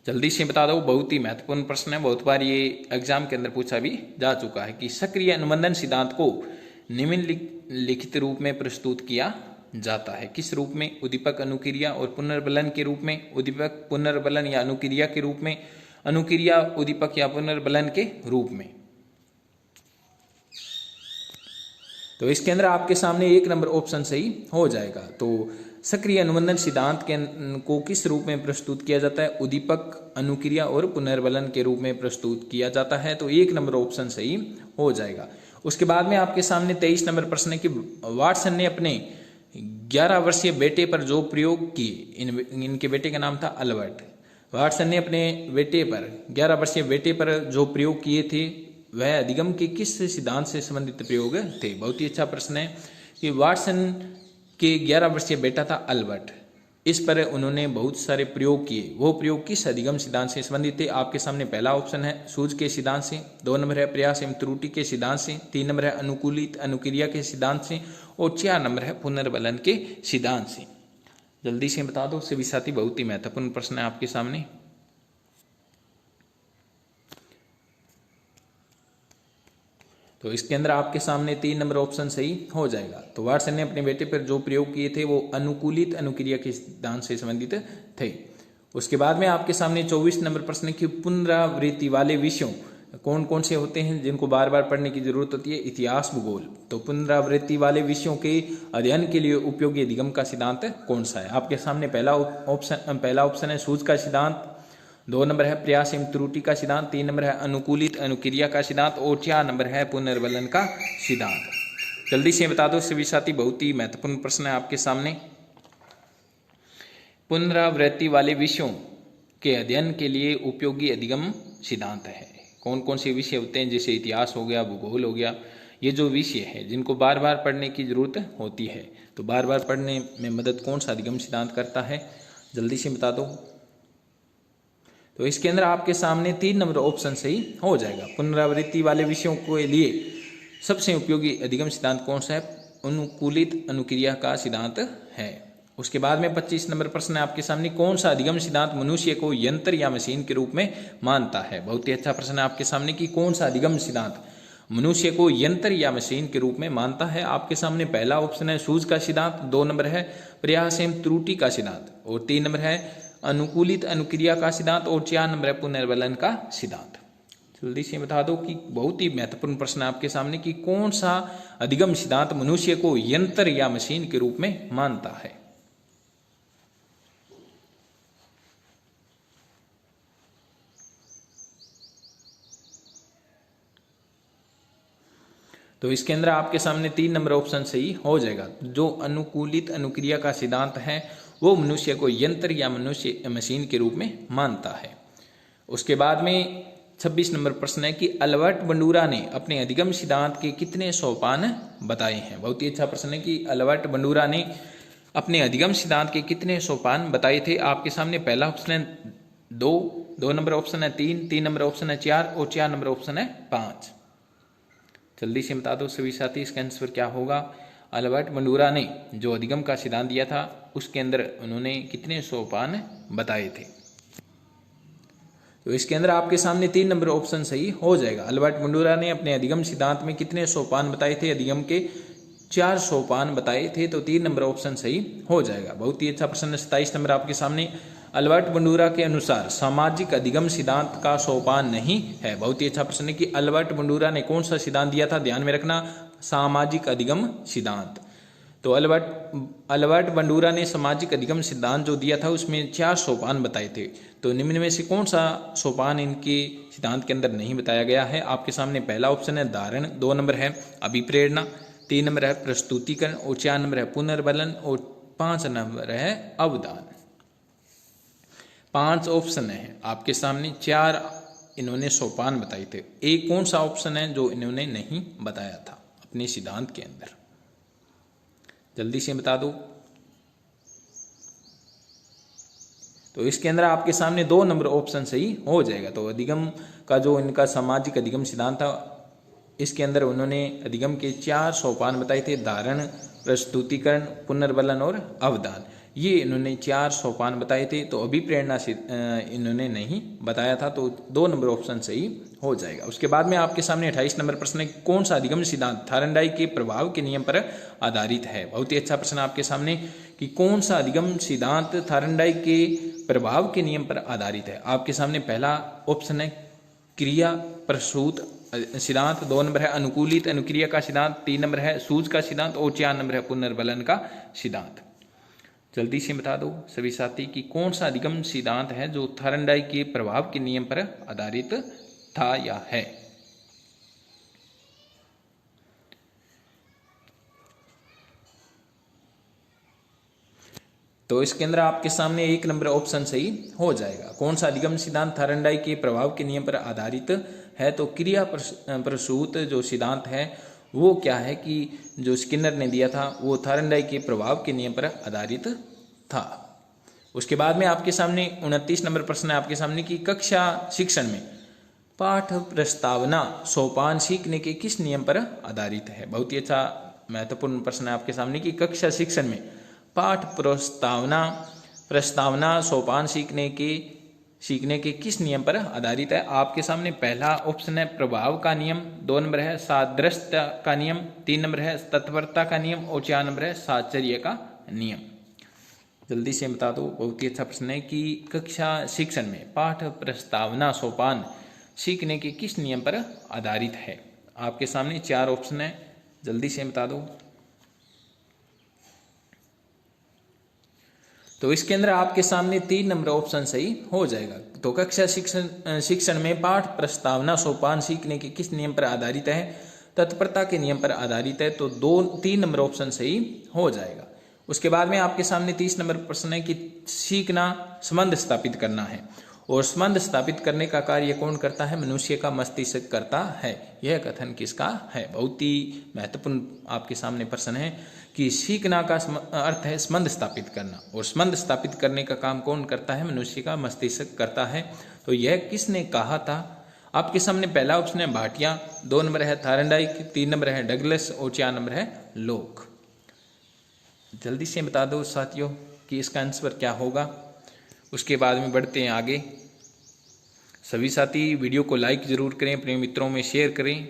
जल्दी से बता दो, बहुत ही महत्वपूर्ण प्रश्न है, बहुत बार ये एग्जाम के अंदर पूछा भी जा चुका है कि सक्रिय अनुबंधन सिद्धांत को निम्नलिखित रूप में प्रस्तुत किया जाता है। किस रूप में? उद्दीपक अनुक्रिया और पुनर्बलन के रूप में, उद्दीपक पुनर्बलन या अनुक्रिया के रूप में, अनुक्रिया उद्दीपक या पुनर्बलन के रूप में। तो इसके अंदर आपके सामने 1 नंबर ऑप्शन सही हो जाएगा। तो सक्रिय अनुबंधन सिद्धांत को किस रूप में प्रस्तुत किया जाता है? उद्दीपक, अनुक्रिया और पुनर्बलन के रूप में प्रस्तुत किया जाता है। तो 1 नंबर ऑप्शन सही हो जाएगा। उसके बाद में आपके सामने 23 नंबर प्रश्न है कि वाटसन ने अपने 11 वर्षीय बेटे पर जो प्रयोग किए, इनके बेटे का नाम था अल्बर्ट। वाटसन ने अपने बेटे पर 11 वर्षीय बेटे पर जो प्रयोग किए थे वह अधिगम के किस सिद्धांत से संबंधित प्रयोग थे? बहुत ही अच्छा प्रश्न है कि वाटसन के 11 वर्षीय बेटा था अल्बर्ट, इस पर उन्होंने बहुत सारे प्रयोग किए। वो प्रयोग किस अधिगम सिद्धांत से संबंधित थे? आपके सामने पहला ऑप्शन है सूझ के सिद्धांत से, 2 नंबर है प्रयास एवं त्रुटि के सिद्धांत से, 3 नंबर है अनुकूलित अनुक्रिया के सिद्धांत से और 4 नंबर है पुनर्बलन के सिद्धांत से। जल्दी से बता दो सभी साथी, बहुत ही महत्वपूर्ण प्रश्न है आपके सामने। तो इसके अंदर आपके सामने 3 नंबर ऑप्शन सही हो जाएगा। तो वाटसन ने अपने बेटे पर जो प्रयोग किए थे वो अनुकूलित अनुक्रिया के सिद्धांत से संबंधित थे। उसके बाद में आपके सामने 24 नंबर प्रश्न की पुनरावृत्ति वाले विषयों कौन कौन से होते हैं जिनको बार बार पढ़ने की जरूरत होती है? इतिहास, भूगोल। तो पुनरावृत्ति वाले विषयों के अध्ययन के लिए उपयोगी अधिगम का सिद्धांत कौन सा है? आपके सामने पहला ऑप्शन है सूझ का सिद्धांत, 2 नंबर है प्रयास एवं त्रुटि का सिद्धांत, 3 नंबर है अनुकूलित अनुक्रिया का सिद्धांत और 4 नंबर है पुनर्बलन का सिद्धांत। जल्दी से बता दो सभी साथी, बहुत ही महत्वपूर्ण प्रश्न है आपके सामने। पुनरावृत्ति वाले विषयों के अध्ययन के लिए उपयोगी अधिगम सिद्धांत है। कौन कौन से विषय होते हैं? जैसे इतिहास हो गया, भूगोल हो गया, ये जो विषय है जिनको बार बार पढ़ने की जरूरत होती है, तो बार बार पढ़ने में मदद कौन सा अधिगम सिद्धांत करता है? जल्दी से बता दो। तो इसके अंदर आपके सामने 3 नंबर ऑप्शन सही हो जाएगा। पुनरावृत्ति वाले विषयों के लिए सबसे उपयोगी अधिगम सिद्धांत कौन सा है? अनुकूलित अनुक्रिया का सिद्धांत है। उसके बाद में 25 नंबर प्रश्न है आपके सामने, कौन सा अधिगम सिद्धांत मनुष्य को यंत्र या मशीन के रूप में मानता है? बहुत ही अच्छा प्रश्न है आपके सामने कि कौन सा अधिगम सिद्धांत मनुष्य को यंत्र या मशीन के रूप में मानता है। आपके सामने पहला ऑप्शन है सूझ का सिद्धांत, 2 नंबर है प्रयास एवं त्रुटि का सिद्धांत और 3 नंबर है अनुकूलित अनुक्रिया का सिद्धांत और 4 नंबर है पुनर्बलन का सिद्धांत। जल्दी से बता दो कि बहुत ही महत्वपूर्ण प्रश्न है आपके सामने कि कौन सा अधिगम सिद्धांत मनुष्य को यंत्र या मशीन के रूप में मानता है। तो इसके अंदर आपके सामने 3 नंबर ऑप्शन सही हो जाएगा। जो अनुकूलित अनुक्रिया का सिद्धांत है वो मनुष्य को यंत्र या मनुष्य मशीन के रूप में मानता है। उसके बाद में 26 नंबर प्रश्न है कि अल्बर्ट बंडूरा ने अपने अधिगम सिद्धांत के कितने सोपान बताए हैं? बहुत ही अच्छा प्रश्न है कि अल्बर्ट बंडूरा ने अपने अधिगम सिद्धांत के कितने सोपान बताए थे। आपके सामने पहला ऑप्शन है 2 नंबर ऑप्शन है 3 नंबर ऑप्शन है 4 और 4 नंबर ऑप्शन है 5। जल्दी से बता दो सभी साथी, इसका आंसर क्या होगा? अल्बर्ट बंडूरा ने जो अधिगम का सिद्धांत दिया था उसके अंदर उन्होंने कितने सोपान बताए थे? तो इसके अंदर आपके सामने 3 नंबर ऑप्शन सही हो जाएगा। अल्बर्ट बंडूरा ने अपने अधिगम सिद्धांत में कितने सोपान बताए थे? अधिगम के 4 सोपान बताए थे, तो 3 नंबर ऑप्शन सही हो जाएगा। बहुत ही अच्छा प्रश्न। 27 नंबर आपके सामने, अल्बर्ट बंडूरा के अनुसार सामाजिक अधिगम सिद्धांत का सोपान नहीं है। बहुत ही अच्छा प्रश्न है कि अल्बर्ट बंडूरा ने कौन सा सिद्धांत दिया था? ध्यान में रखना, सामाजिक अधिगम सिद्धांत। तो अल्बर्ट बंडूरा ने सामाजिक अधिगम सिद्धांत जो दिया था उसमें 4 सोपान बताए थे। तो निम्न में से कौन सा सोपान इनके सिद्धांत के अंदर नहीं बताया गया है? आपके सामने पहला ऑप्शन है धारण, 2 नंबर है अभिप्रेरणा, 3 नंबर है प्रस्तुतिकरण और 4 नंबर है पुनर्बलन और 5 नंबर है अवदान। 5 ऑप्शन है आपके सामने, 4 इन्होंने सोपान बताए थे। एक कौन सा ऑप्शन है जो इन्होंने नहीं बताया था अपने सिद्धांत के अंदर? जल्दी से बता दो। तो इसके अंदर आपके सामने 2 नंबर ऑप्शन सही हो जाएगा। तो अधिगम का जो इनका सामाजिक अधिगम सिद्धांत था इसके अंदर उन्होंने अधिगम के 4 सोपान बताए थे, धारण, प्रस्तुतिकरण, पुनर्बलन और अवदान। ये इन्होंने 4 सोपान बताए थे। तो अभिप्रेरणा से इन्होंने नहीं बताया था, तो 2 नंबर ऑप्शन सही हो जाएगा। उसके बाद में आपके सामने 28 नंबर प्रश्न है, कौन सा अधिगम सिद्धांत थारनडाई के प्रभाव के नियम पर आधारित है? बहुत ही अच्छा प्रश्न आपके सामने कि कौन सा अधिगम सिद्धांत थारनडाई के प्रभाव के नियम पर आधारित है। आपके सामने पहला ऑप्शन है क्रिया प्रसूत सिद्धांत, 2 नंबर है अनुकूलित अनुक्रिया का सिद्धांत, 3 नंबर है सूझ का सिद्धांत और 4 नंबर है पुनर्बलन का सिद्धांत। जल्दी से बता दो सभी साथी कि कौन सा अधिगम सिद्धांत है जो थार्नडाइक के प्रभाव के नियम पर आधारित था या है। तो इसके अंदर आपके सामने 1 नंबर ऑप्शन सही हो जाएगा। कौन सा अधिगम सिद्धांत थार्नडाइक के प्रभाव के नियम पर आधारित है, तो क्रिया प्रसूत जो सिद्धांत है वो क्या है कि जो स्किनर ने दिया था वो थार्नडाइक के प्रभाव के नियम पर आधारित था। उसके बाद में आपके सामने 29 नंबर प्रश्न है आपके सामने कि कक्षा शिक्षण में पाठ प्रस्तावना सोपान सीखने के किस नियम पर आधारित है। बहुत ही अच्छा महत्वपूर्ण प्रश्न है आपके सामने कि कक्षा शिक्षण में पाठ प्रस्तावना सोपान सीखने के किस नियम पर आधारित है। आपके सामने पहला ऑप्शन है प्रभाव का नियम, 2 नंबर है सादृश्यता का नियम, 3 नंबर है तत्परता का नियम और 4 नंबर है साहचर्य का नियम। जल्दी से बता दो, बहुत ही अच्छा प्रश्न है कि कक्षा शिक्षण में पाठ प्रस्तावना सोपान सीखने के किस नियम पर आधारित है। आपके सामने 4 ऑप्शन है, जल्दी से बता दो। तो इसके अंदर आपके सामने 3 नंबर ऑप्शन सही हो जाएगा। तो कक्षा शिक्षण में पाठ प्रस्तावना सोपान सीखने के किस नियम पर आधारित है, तत्परता के नियम पर आधारित है, तो 3 नंबर ऑप्शन सही हो जाएगा। उसके बाद में आपके सामने 30 नंबर प्रश्न है कि सीखना संबंध स्थापित करना है और संबंध स्थापित करने का कार्य कौन करता है, मनुष्य का मस्तिष्क करता है। यह कथन किसका है। बहुत ही महत्वपूर्ण आपके सामने प्रश्न है कि सीखना का अर्थ है संबंध स्थापित करना और संबंध स्थापित करने का काम कौन करता है, मनुष्य का मस्तिष्क करता है। तो यह किसने कहा था। आपके सामने पहला ऑप्शन है भाटिया, 2 नंबर है थार्नडाइक, 3 नंबर है डगलस और 4 नंबर है लोक। जल्दी से बता दो साथियों कि इसका आंसर क्या होगा। उसके बाद में बढ़ते हैं आगे। सभी साथी वीडियो को लाइक जरूर करें, अपने मित्रों में शेयर करें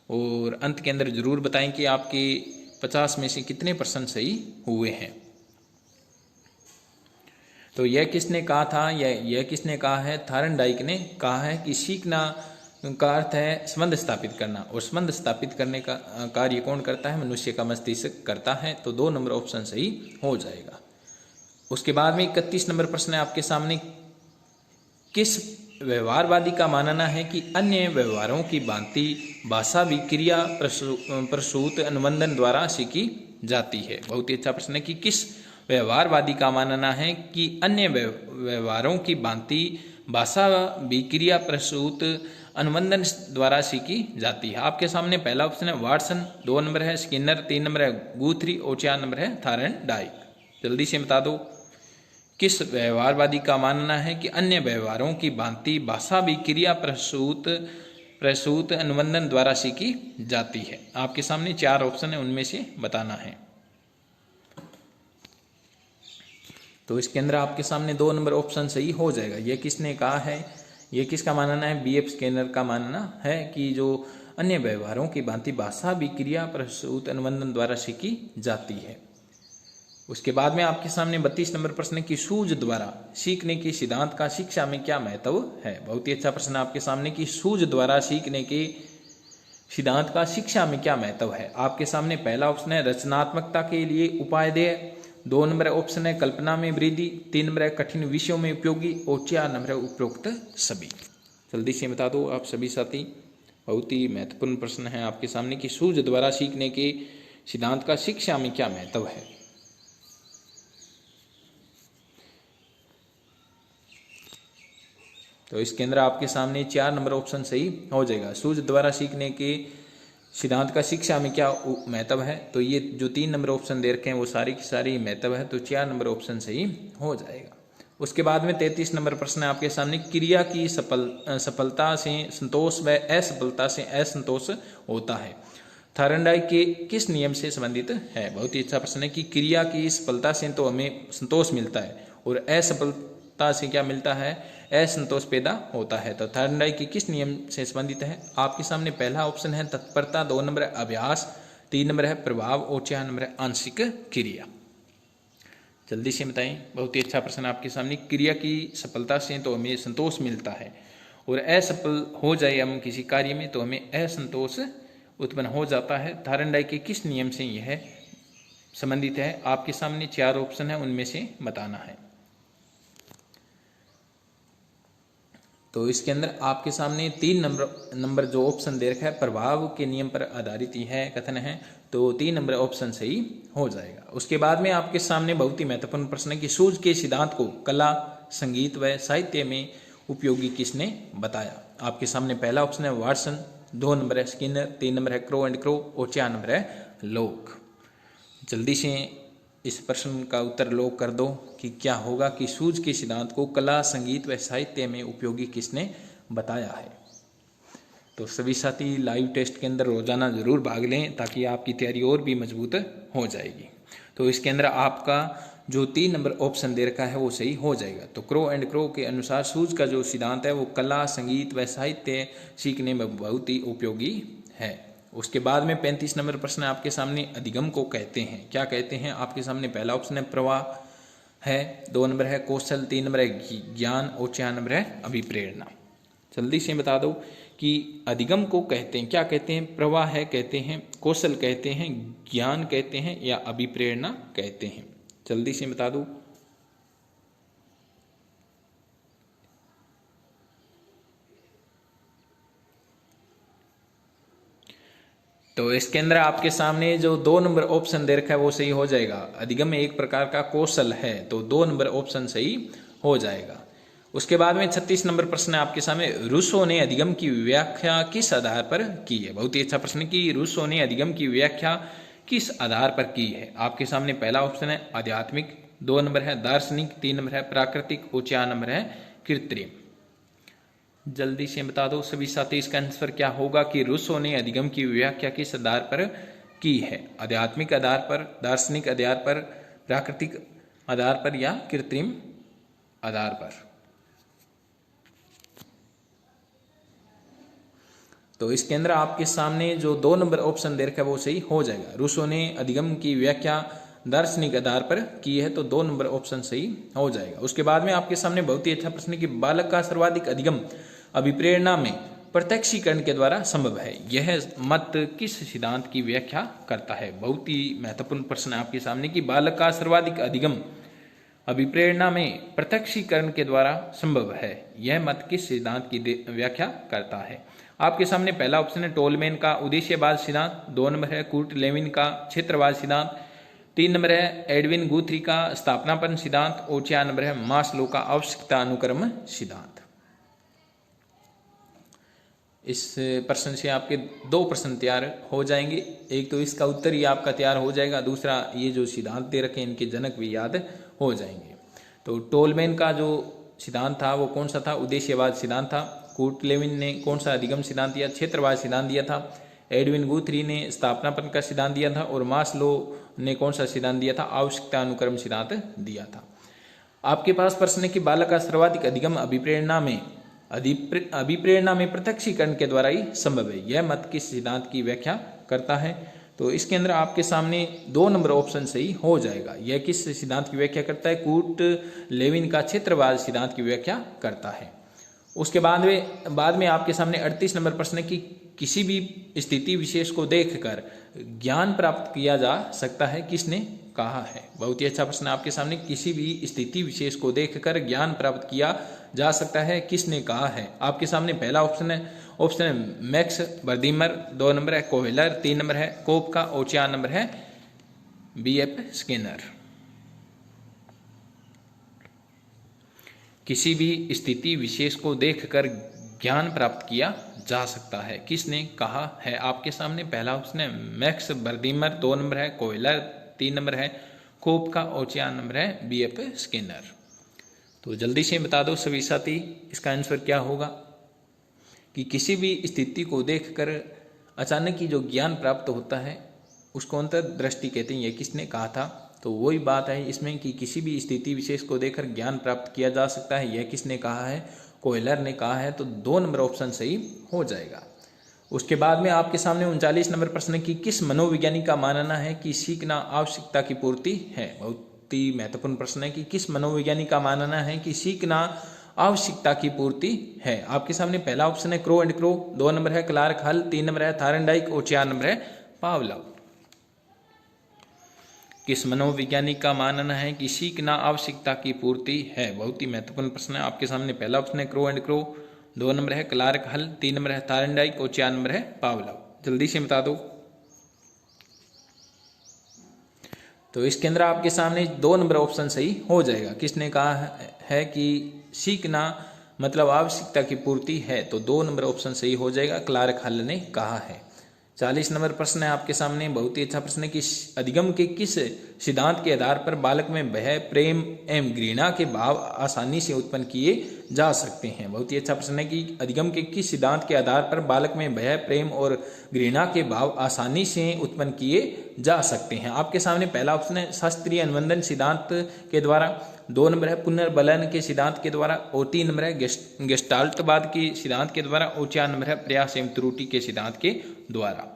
और अंत के अंदर जरूर बताएं कि आपके 50 में से कितने % सही हुए हैं। तो यह किसने कहा था, यह किसने कहा है, थार्नडाइक ने कहा है कि सीखना का अर्थ है संबंध स्थापित करना और संबंध स्थापित करने का कार्य कौन करता है, मनुष्य का मस्तिष्क करता है। तो 2 नंबर ऑप्शन सही हो जाएगा। उसके बाद में 31 नंबर प्रश्न है आपके सामने, किस व्यवहारवादी का मानना है कि अन्य व्यवहारों की भांति भाषा भी क्रिया प्रसूत अनुबंधन द्वारा सीखी जाती है। बहुत ही अच्छा प्रश्न है कि किस व्यवहारवादी का मानना है कि अन्य व्यवहारों की भांति भाषा भी क्रिया प्रसूत अनुबंधन द्वारा सीखी जाती है। आपके सामने पहला ऑप्शन है वाटसन, 2 नंबर है स्किनर, 3 नंबर है गुथरी और 4 नंबर है थार्नडाइक। जल्दी से बता दो किस व्यवहारवादी का मानना है कि अन्य व्यवहारों की भांति भाषा भी क्रिया प्रसूत अनुबंधन द्वारा सीखी जाती है। आपके सामने 4 ऑप्शन है, उनमें से बताना है। तो इसके अंदर आपके सामने 2 नंबर ऑप्शन सही हो जाएगा। यह किसने कहा है, यह किसका मानना है, BF स्किनर का मानना है कि जो अन्य व्यवहारों की भांति भाषा भी क्रिया प्रसूत अनुबंधन द्वारा सीखी जाती है। उसके बाद में आपके सामने 32 नंबर प्रश्न की सूझ द्वारा सीखने के सिद्धांत का शिक्षा में क्या महत्व है। बहुत ही अच्छा प्रश्न आपके सामने कि सूझ द्वारा सीखने के सिद्धांत का शिक्षा में क्या महत्व है। आपके सामने पहला ऑप्शन है रचनात्मकता के लिए उपाय दे, 2 नंबर ऑप्शन है कल्पना में वृद्धि, 3 नंबर है कठिन विषयों में उपयोगी और 4 नंबर है उपरोक्त सभी। जल्दी से बता दो आप सभी साथी, बहुत ही महत्वपूर्ण प्रश्न है आपके सामने कि सूझ द्वारा सीखने के सिद्धांत का शिक्षा में क्या महत्व है। तो इसके अंदर आपके सामने 4 नंबर ऑप्शन सही हो जाएगा। सूझ द्वारा सीखने के सिद्धांत का शिक्षा में क्या महत्व है, तो ये जो 3 नंबर ऑप्शन दे रखे हैं वो सारी की सारी महत्व है, तो 4 नंबर ऑप्शन सही हो जाएगा। उसके बाद में 33 नंबर प्रश्न है आपके सामने, क्रिया की सफलता से संतोष व असफलता से असंतोष होता है, थार्नडाइक के किस नियम से संबंधित है। बहुत ही अच्छा प्रश्न है कि क्रिया की सफलता से तो हमें संतोष मिलता है और असफलता से क्या मिलता है, असंतोष पैदा होता है। तो थार्नडाइक की किस नियम से संबंधित है। आपके सामने पहला ऑप्शन है तत्परता, 2 नंबर है अभ्यास, 3 नंबर है प्रभाव और 4 नंबर है आंशिक क्रिया। जल्दी से बताएं, बहुत ही अच्छा प्रश्न आपके सामने। क्रिया की सफलता से तो हमें संतोष मिलता है और असफल हो जाए हम किसी कार्य में तो हमें असंतोष उत्पन्न हो जाता है। थायरनडाई के किस नियम से यह संबंधित है? आपके सामने 4 ऑप्शन है, उनमें से बताना है। तो इसके अंदर आपके सामने 3 नंबर जो ऑप्शन दे रखा है प्रभाव के नियम पर आधारित है कथन है, तो 3 नंबर ऑप्शन सही हो जाएगा। उसके बाद में आपके सामने बहुत ही महत्वपूर्ण प्रश्न है कि सूझ के सिद्धांत को कला, संगीत व साहित्य में उपयोगी किसने बताया? आपके सामने पहला ऑप्शन है वाटसन, 2 नंबर है स्किनर, 3 नंबर है क्रो एंड क्रो और 4 नंबर है लोक। जल्दी से इस प्रश्न का उत्तर लोक कर दो कि क्या होगा कि सूझ के सिद्धांत को कला, संगीत व साहित्य में उपयोगी किसने बताया है। तो सभी साथी लाइव टेस्ट के अंदर रोजाना जरूर भाग लें ताकि आपकी तैयारी और भी मजबूत हो जाएगी। तो इसके अंदर आपका जो 3 नंबर ऑप्शन दे रखा है वो सही हो जाएगा। तो क्रो एंड क्रो के अनुसार सूझ का जो सिद्धांत है वो कला, संगीत व साहित्य सीखने में बहुत ही उपयोगी है। उसके बाद में 35 नंबर प्रश्न आपके सामने अधिगम को कहते हैं, क्या कहते हैं? आपके सामने पहला ऑप्शन है प्रवाह है, 2 नंबर है कौशल, 3 नंबर है ज्ञान और 4 नंबर है अभिप्रेरणा। जल्दी से बता दो कि अधिगम को कहते हैं, क्या कहते हैं? प्रवाह है कहते हैं, कौशल कहते हैं, ज्ञान कहते हैं या अभिप्रेरणा कहते हैं? जल्दी से बता दो। तो इसके अंदर आपके सामने जो 2 नंबर ऑप्शन दे रखा है वो सही हो जाएगा। अधिगम एक प्रकार का कौशल है, तो 2 नंबर ऑप्शन सही हो जाएगा। उसके बाद में 36 नंबर प्रश्न है आपके सामने, रूसो ने अधिगम की व्याख्या किस आधार पर की है? बहुत ही अच्छा प्रश्न कि रूसो ने अधिगम की व्याख्या किस आधार पर की है। आपके सामने पहला ऑप्शन है आध्यात्मिक, 2 नंबर है दार्शनिक, 3 नंबर है प्राकृतिक और 4 नंबर है कृत्रिम। जल्दी से बता दो सभी साथी इसका आंसर क्या होगा कि रूसो ने अधिगम की व्याख्या किस आधार पर की है? आध्यात्मिक आधार पर, दार्शनिक आधार पर, प्राकृतिक आधार पर या कृत्रिम आधार पर? तो इसके अंदर आपके सामने जो 2 नंबर ऑप्शन दे रखा है वो सही हो जाएगा। रूसो ने अधिगम की व्याख्या दार्शनिक आधार पर की है, तो 2 नंबर ऑप्शन सही हो जाएगा। उसके बाद में आपके सामने बहुत ही अच्छा प्रश्न कि बालक का सर्वाधिक अधिगम अभिप्रेरणा में प्रत्यक्षीकरण के द्वारा संभव है, यह मत किस सिद्धांत की व्याख्या करता है? बहुत ही महत्वपूर्ण प्रश्न है आपके सामने कि बालक का सर्वाधिक अधिगम अभिप्रेरणा में प्रत्यक्षीकरण के द्वारा संभव है, यह मत किस सिद्धांत की व्याख्या करता है? आपके सामने पहला ऑप्शन है टोलमैन का उद्देश्यवाद सिद्धांत, 2 नंबर है कूर्ट लेविन का क्षेत्रवाद सिद्धांत, 3 नंबर है एडविन गुथरी का स्थापनापन सिद्धांत और 4 नंबर है मास्लो का आवश्यकता अनुक्रम सिद्धांत। इस प्रश्न से आपके 2 प्रश्न तैयार हो जाएंगे, एक तो इसका उत्तर ही आपका तैयार हो जाएगा, दूसरा ये जो सिद्धांत दे रखे इनके जनक भी याद हो जाएंगे। तो टोलमैन का जो सिद्धांत था वो कौन सा था? उद्देश्यवाद सिद्धांत था। कूर्ट लेविन ने कौन सा अधिगम सिद्धांत दिया? क्षेत्रवाद सिद्धांत दिया था। एडविन गुथरी ने स्थापनापन का सिद्धांत दिया था और मास्लो ने कौन सा सिद्धांत दिया था? आवश्यकता अनुक्रम सिद्धांत दिया था। आपके पास प्रश्न है कि बालक का सर्वाधिक अधिगम अभिप्रेरणा में प्रत्यक्षीकरण के द्वारा ही संभव है, यह मत किस सिद्धांत की व्याख्या करता है? तो इसके अंदर आपके सामने 2 नंबर ऑप्शन सही हो जाएगा। यह किस सिद्धांत की व्याख्या करता है? कूर्ट लेविन का क्षेत्रवाद सिद्धांत की व्याख्या करता है। उसके बाद में आपके सामने 38 नंबर प्रश्न है कि किसी भी स्थिति विशेष को देखकर ज्ञान प्राप्त किया जा सकता है, किसने कहा है? बहुत ही अच्छा प्रश्न आपके सामने, किसी भी स्थिति विशेष को देखकर ज्ञान प्राप्त किया जा सकता है, किसने कहा है? आपके सामने पहला ऑप्शन है मैक्स बर्दिमर, 2 नंबर है कोहेलर, 3 नंबर है कोपका और 4 नंबर है BF स्किनर। किसी भी स्थिति विशेष को देखकर ज्ञान प्राप्त किया जा सकता है, किसने कहा है? आपके सामने पहला ऑप्शन है मैक्स बर्दिमर, 2 नंबर है कोहेलर, 3 नंबर है कोपका और 4 नंबर है BF स्किनर। तो जल्दी से बता दो सभी साथी इसका आंसर क्या होगा कि किसी भी स्थिति को देखकर अचानक ही जो ज्ञान प्राप्त होता है उसको अंतर्दृष्टि कहते हैं, यह किसने कहा था? तो वही बात है इसमें कि किसी भी स्थिति विशेष को देखकर ज्ञान प्राप्त किया जा सकता है, यह किसने कहा है? कोयलर ने कहा है, तो 2 नंबर ऑप्शन सही हो जाएगा। उसके बाद में आपके सामने 39 नंबर प्रश्न की किस मनोविज्ञानी का मानना है कि सीखना आवश्यकता की पूर्ति है? बहुत ही महत्वपूर्ण प्रश्न है कि किस मनोविज्ञानी का मानना है कि सीखना आवश्यकता की पूर्ति है। आपके सामने पहला ऑप्शन है क्रो एंड क्रो, 2 नंबर है क्लार्क हल, 3 नंबर है थायरनडाइक और 4 नंबर है पावलोव। किस मनोवैज्ञानिक का मानना है कि सीखना आवश्यकता की पूर्ति है? बहुत ही महत्वपूर्ण प्रश्न है। आपके सामने पहला ऑप्शन है क्रो एंड क्रो, 2 नंबर है क्लार्क हल, 3 नंबर है थायरनडाइक और 4 नंबर है पावलोव। जल्दी से बता दो। तो इसके अंदर आपके सामने 2 नंबर ऑप्शन सही हो जाएगा। किसने कहा है कि सीखना मतलब आवश्यकता की पूर्ति है? तो 2 नंबर ऑप्शन सही हो जाएगा, क्लार्क हल ने कहा है। 40 नंबर प्रश्न है आपके सामने, बहुत ही अच्छा प्रश्न है कि अधिगम के किस सिद्धांत के आधार पर बालक में भय, प्रेम एवं घृणा के भाव आसानी से उत्पन्न किए जा सकते हैं? बहुत ही अच्छा प्रश्न है कि अधिगम के किस सिद्धांत के आधार पर बालक में भय, प्रेम और घृणा के भाव आसानी से उत्पन्न किए जा सकते हैं? आपके सामने पहला ऑप्शन है शास्त्रीय अनुबंधन सिद्धांत के द्वारा, 2 नंबर है पुनर्बलन के सिद्धांत के द्वारा और 3 नंबर है गेस्टाल्टवाद के सिद्धांत के द्वारा और 4 नंबर है प्रयास एवं त्रुटि के सिद्धांत के द्वारा।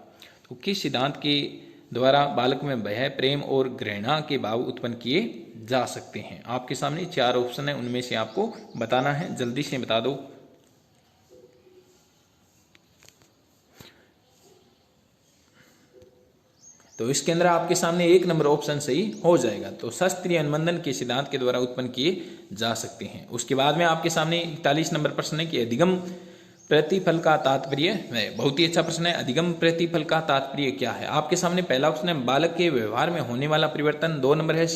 तो किस सिद्धांत के द्वारा बालक में भय, प्रेम और घृणा के भाव उत्पन्न किए जा सकते हैं? आपके सामने 4 ऑप्शन है, उनमें से आपको बताना है। जल्दी से बता दो। तो इसके अंदर आपके सामने 1 नंबर ऑप्शन सही हो जाएगा। तो शास्त्रीय अनुबंधन के सिद्धांत के द्वारा उत्पन्न किए जा सकते हैं। उसके बाद में आपके सामने 41 नंबर प्रश्न है कि अधिगम प्रतिफल का तात्पर्य है। बहुत ही अच्छा प्रश्न है, अधिगम प्रतिफल का तात्पर्य क्या है? आपके सामने पहला ऑप्शन है बालक के व्यवहार में होने वाला परिवर्तन, 2 नंबर है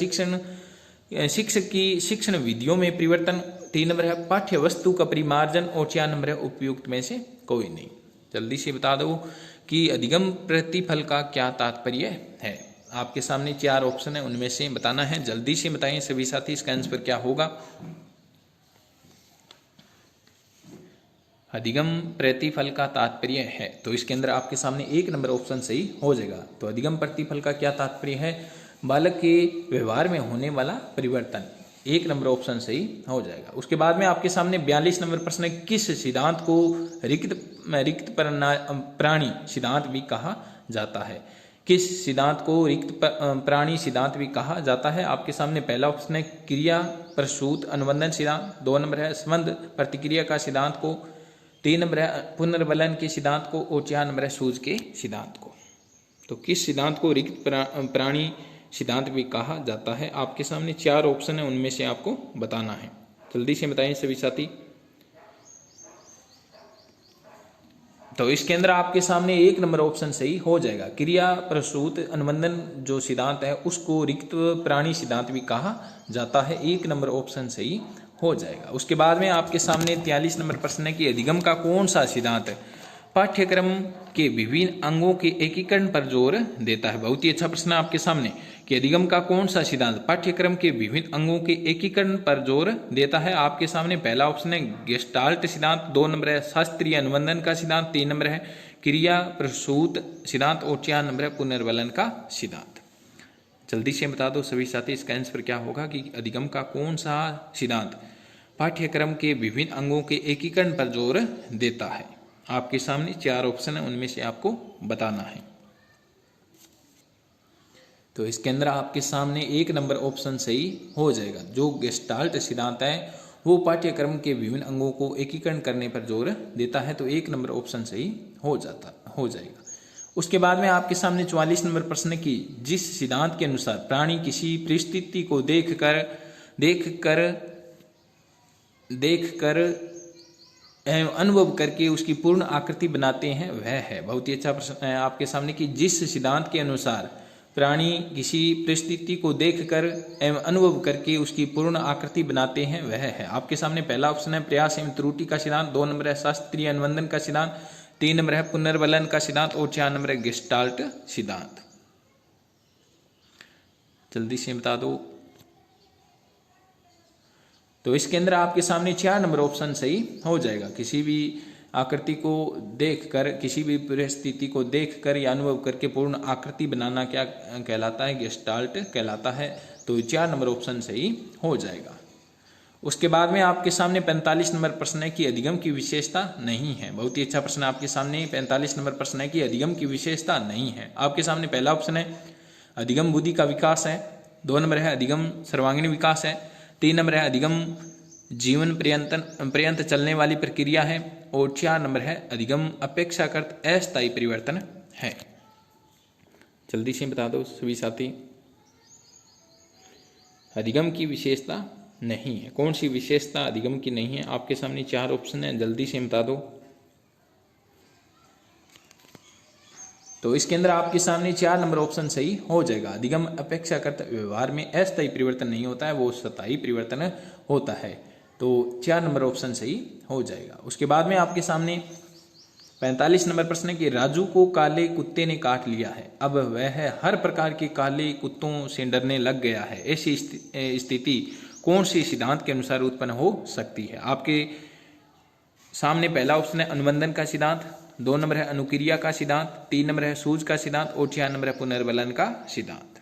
शिक्षक की शिक्षण विधियों में परिवर्तन, 3 नंबर है पाठ्य वस्तु का परिमार्जन और 4 नंबर है उपयुक्त में से कोई नहीं। जल्दी से बता दो कि अधिगम प्रतिफल का क्या तात्पर्य है? आपके सामने 4 ऑप्शन है, उनमें से बताना है। जल्दी से बताएं सभी साथी, इसका आंसर क्या होगा? अधिगम प्रतिफल का तात्पर्य है, तो इसके अंदर आपके सामने 1 नंबर ऑप्शन सही हो जाएगा। तो अधिगम प्रतिफल का क्या तात्पर्य है? बालक के व्यवहार में होने वाला परिवर्तन, 1 नंबर ऑप्शन सही हो जाएगा। उसके बाद में आपके सामने 42 नंबर प्रश्न है, किस सिद्धांत को रिक्त प्राणी सिद्धांत भी कहा जाता है? किस सिद्धांत को रिक्त प्राणी सिद्धांत भी कहा जाता है? आपके सामने पहला ऑप्शन है क्रिया प्रसूत अनुबंधन सिद्धांत, 2 नंबर है संबंध प्रतिक्रिया का सिद्धांत को, 3 नंबर है पुनर्बलन के सिद्धांत को और 4 नंबर है सूझ के सिद्धांत को। तो किस सिद्धांत को रिक्त प्राणी सिद्धांत भी कहा जाता है? आपके सामने 4 ऑप्शन है, उनमें से आपको बताना है। जल्दी से बताएं सभी साथी। तो इसके अंदर आपके सामने 1 नंबर ऑप्शन सही हो जाएगा। क्रिया प्रसूत अनुबंधन जो सिद्धांत है उसको रिक्त प्राणी सिद्धांत भी कहा जाता है, 1 नंबर ऑप्शन सही हो जाएगा। उसके बाद में आपके सामने 43 नंबर प्रश्न है कि अधिगम का कौन सा सिद्धांत पाठ्यक्रम के विभिन्न अंगों के एकीकरण पर जोर देता है? बहुत ही अच्छा प्रश्न है आपके सामने कि अधिगम का कौन सा सिद्धांत पाठ्यक्रम के विभिन्न अंगों के एकीकरण पर जोर देता है? आपके सामने पहला ऑप्शन है गेस्टाल्ट सिद्धांत, 2 नंबर है शास्त्रीय अनुबंधन का सिद्धांत, 3 नंबर है क्रिया प्रसूत सिद्धांत और 4 नंबर है पुनर्बलन का सिद्धांत। जल्दी से बता दो सभी साथी, इसका आंसर क्या होगा कि अधिगम का कौन सा सिद्धांत पाठ्यक्रम के विभिन्न अंगों के एकीकरण पर जोर देता है? आपके सामने 4 ऑप्शन है, उनमें से आपको बताना है। तो इसके अंदर आपके सामने 1 नंबर ऑप्शन सही हो जाएगा। जो गेस्टाल्ट सिद्धांत है वो पाठ्यक्रम के विभिन्न अंगों को एकीकरण करने पर जोर देता है, तो 1 नंबर ऑप्शन सही हो जाएगा। उसके बाद में आपके सामने 44 नंबर प्रश्न की जिस सिद्धांत के अनुसार प्राणी किसी परिस्थिति को देखकर एवं अनुभव करके उसकी पूर्ण आकृति बनाते हैं वह है? बहुत ही अच्छा प्रश्न है आपके सामने कि जिस सिद्धांत के अनुसार प्राणी किसी परिस्थिति को देखकर एवं अनुभव करके उसकी पूर्ण आकृति बनाते हैं वह है? आपके सामने पहला ऑप्शन है प्रयास एवं त्रुटि का सिद्धांत, 2 नंबर है शास्त्रीय अनुबंधन का सिद्धांत, 3 नंबर है पुनर्बलन का सिद्धांत और 4 नंबर है गेस्टाल्ट सिद्धांत। जल्दी से बता दो। तो इसके अंदर आपके सामने 4 नंबर ऑप्शन सही हो जाएगा। किसी भी आकृति को देखकर, किसी भी परिस्थिति को देखकर या अनुभव करके पूर्ण आकृति बनाना क्या कहलाता है? गेस्टाल्ट कहलाता है। तो 4 नंबर ऑप्शन सही हो जाएगा। उसके बाद में आपके सामने 45 नंबर प्रश्न है कि अधिगम की विशेषता नहीं है। बहुत ही अच्छा प्रश्न आपके सामने 45 नंबर प्रश्न है कि अधिगम की विशेषता नहीं है। आपके सामने पहला ऑप्शन है अधिगम बुद्धि का विकास है, 2 नंबर है अधिगम सर्वांगीण विकास है, 3 नंबर है अधिगम जीवन पर्यंत चलने वाली प्रक्रिया है। और 4 नंबर है अधिगम अपेक्षाकृत अस्थायी परिवर्तन है। जल्दी से बता दो सभी साथी। अधिगम की विशेषता नहीं है। कौन सी विशेषता अधिगम की नहीं है? आपके सामने 4 ऑप्शन है, जल्दी से बता दो। तो इसके अंदर आपके सामने 4 नंबर ऑप्शन सही हो जाएगा। अधिगम अपेक्षाकृत व्यवहार में अस्थायी परिवर्तन नहीं होता है, वो स्थायी परिवर्तन होता है। तो 4 नंबर ऑप्शन सही हो जाएगा। उसके बाद में आपके सामने 45 नंबर प्रश्न है कि राजू को काले कुत्ते ने काट लिया है, अब वह हर प्रकार के काले कुत्तों से डरने लग गया है। ऐसी स्थिति कौन सी सिद्धांत के अनुसार उत्पन्न हो सकती है? आपके सामने पहला ऑप्शन है अनुबंधन का सिद्धांत, 2 नंबर है अनुक्रिया का सिद्धांत, 3 नंबर है सूझ का सिद्धांत और 4 नंबर है पुनर्बलन का सिद्धांत।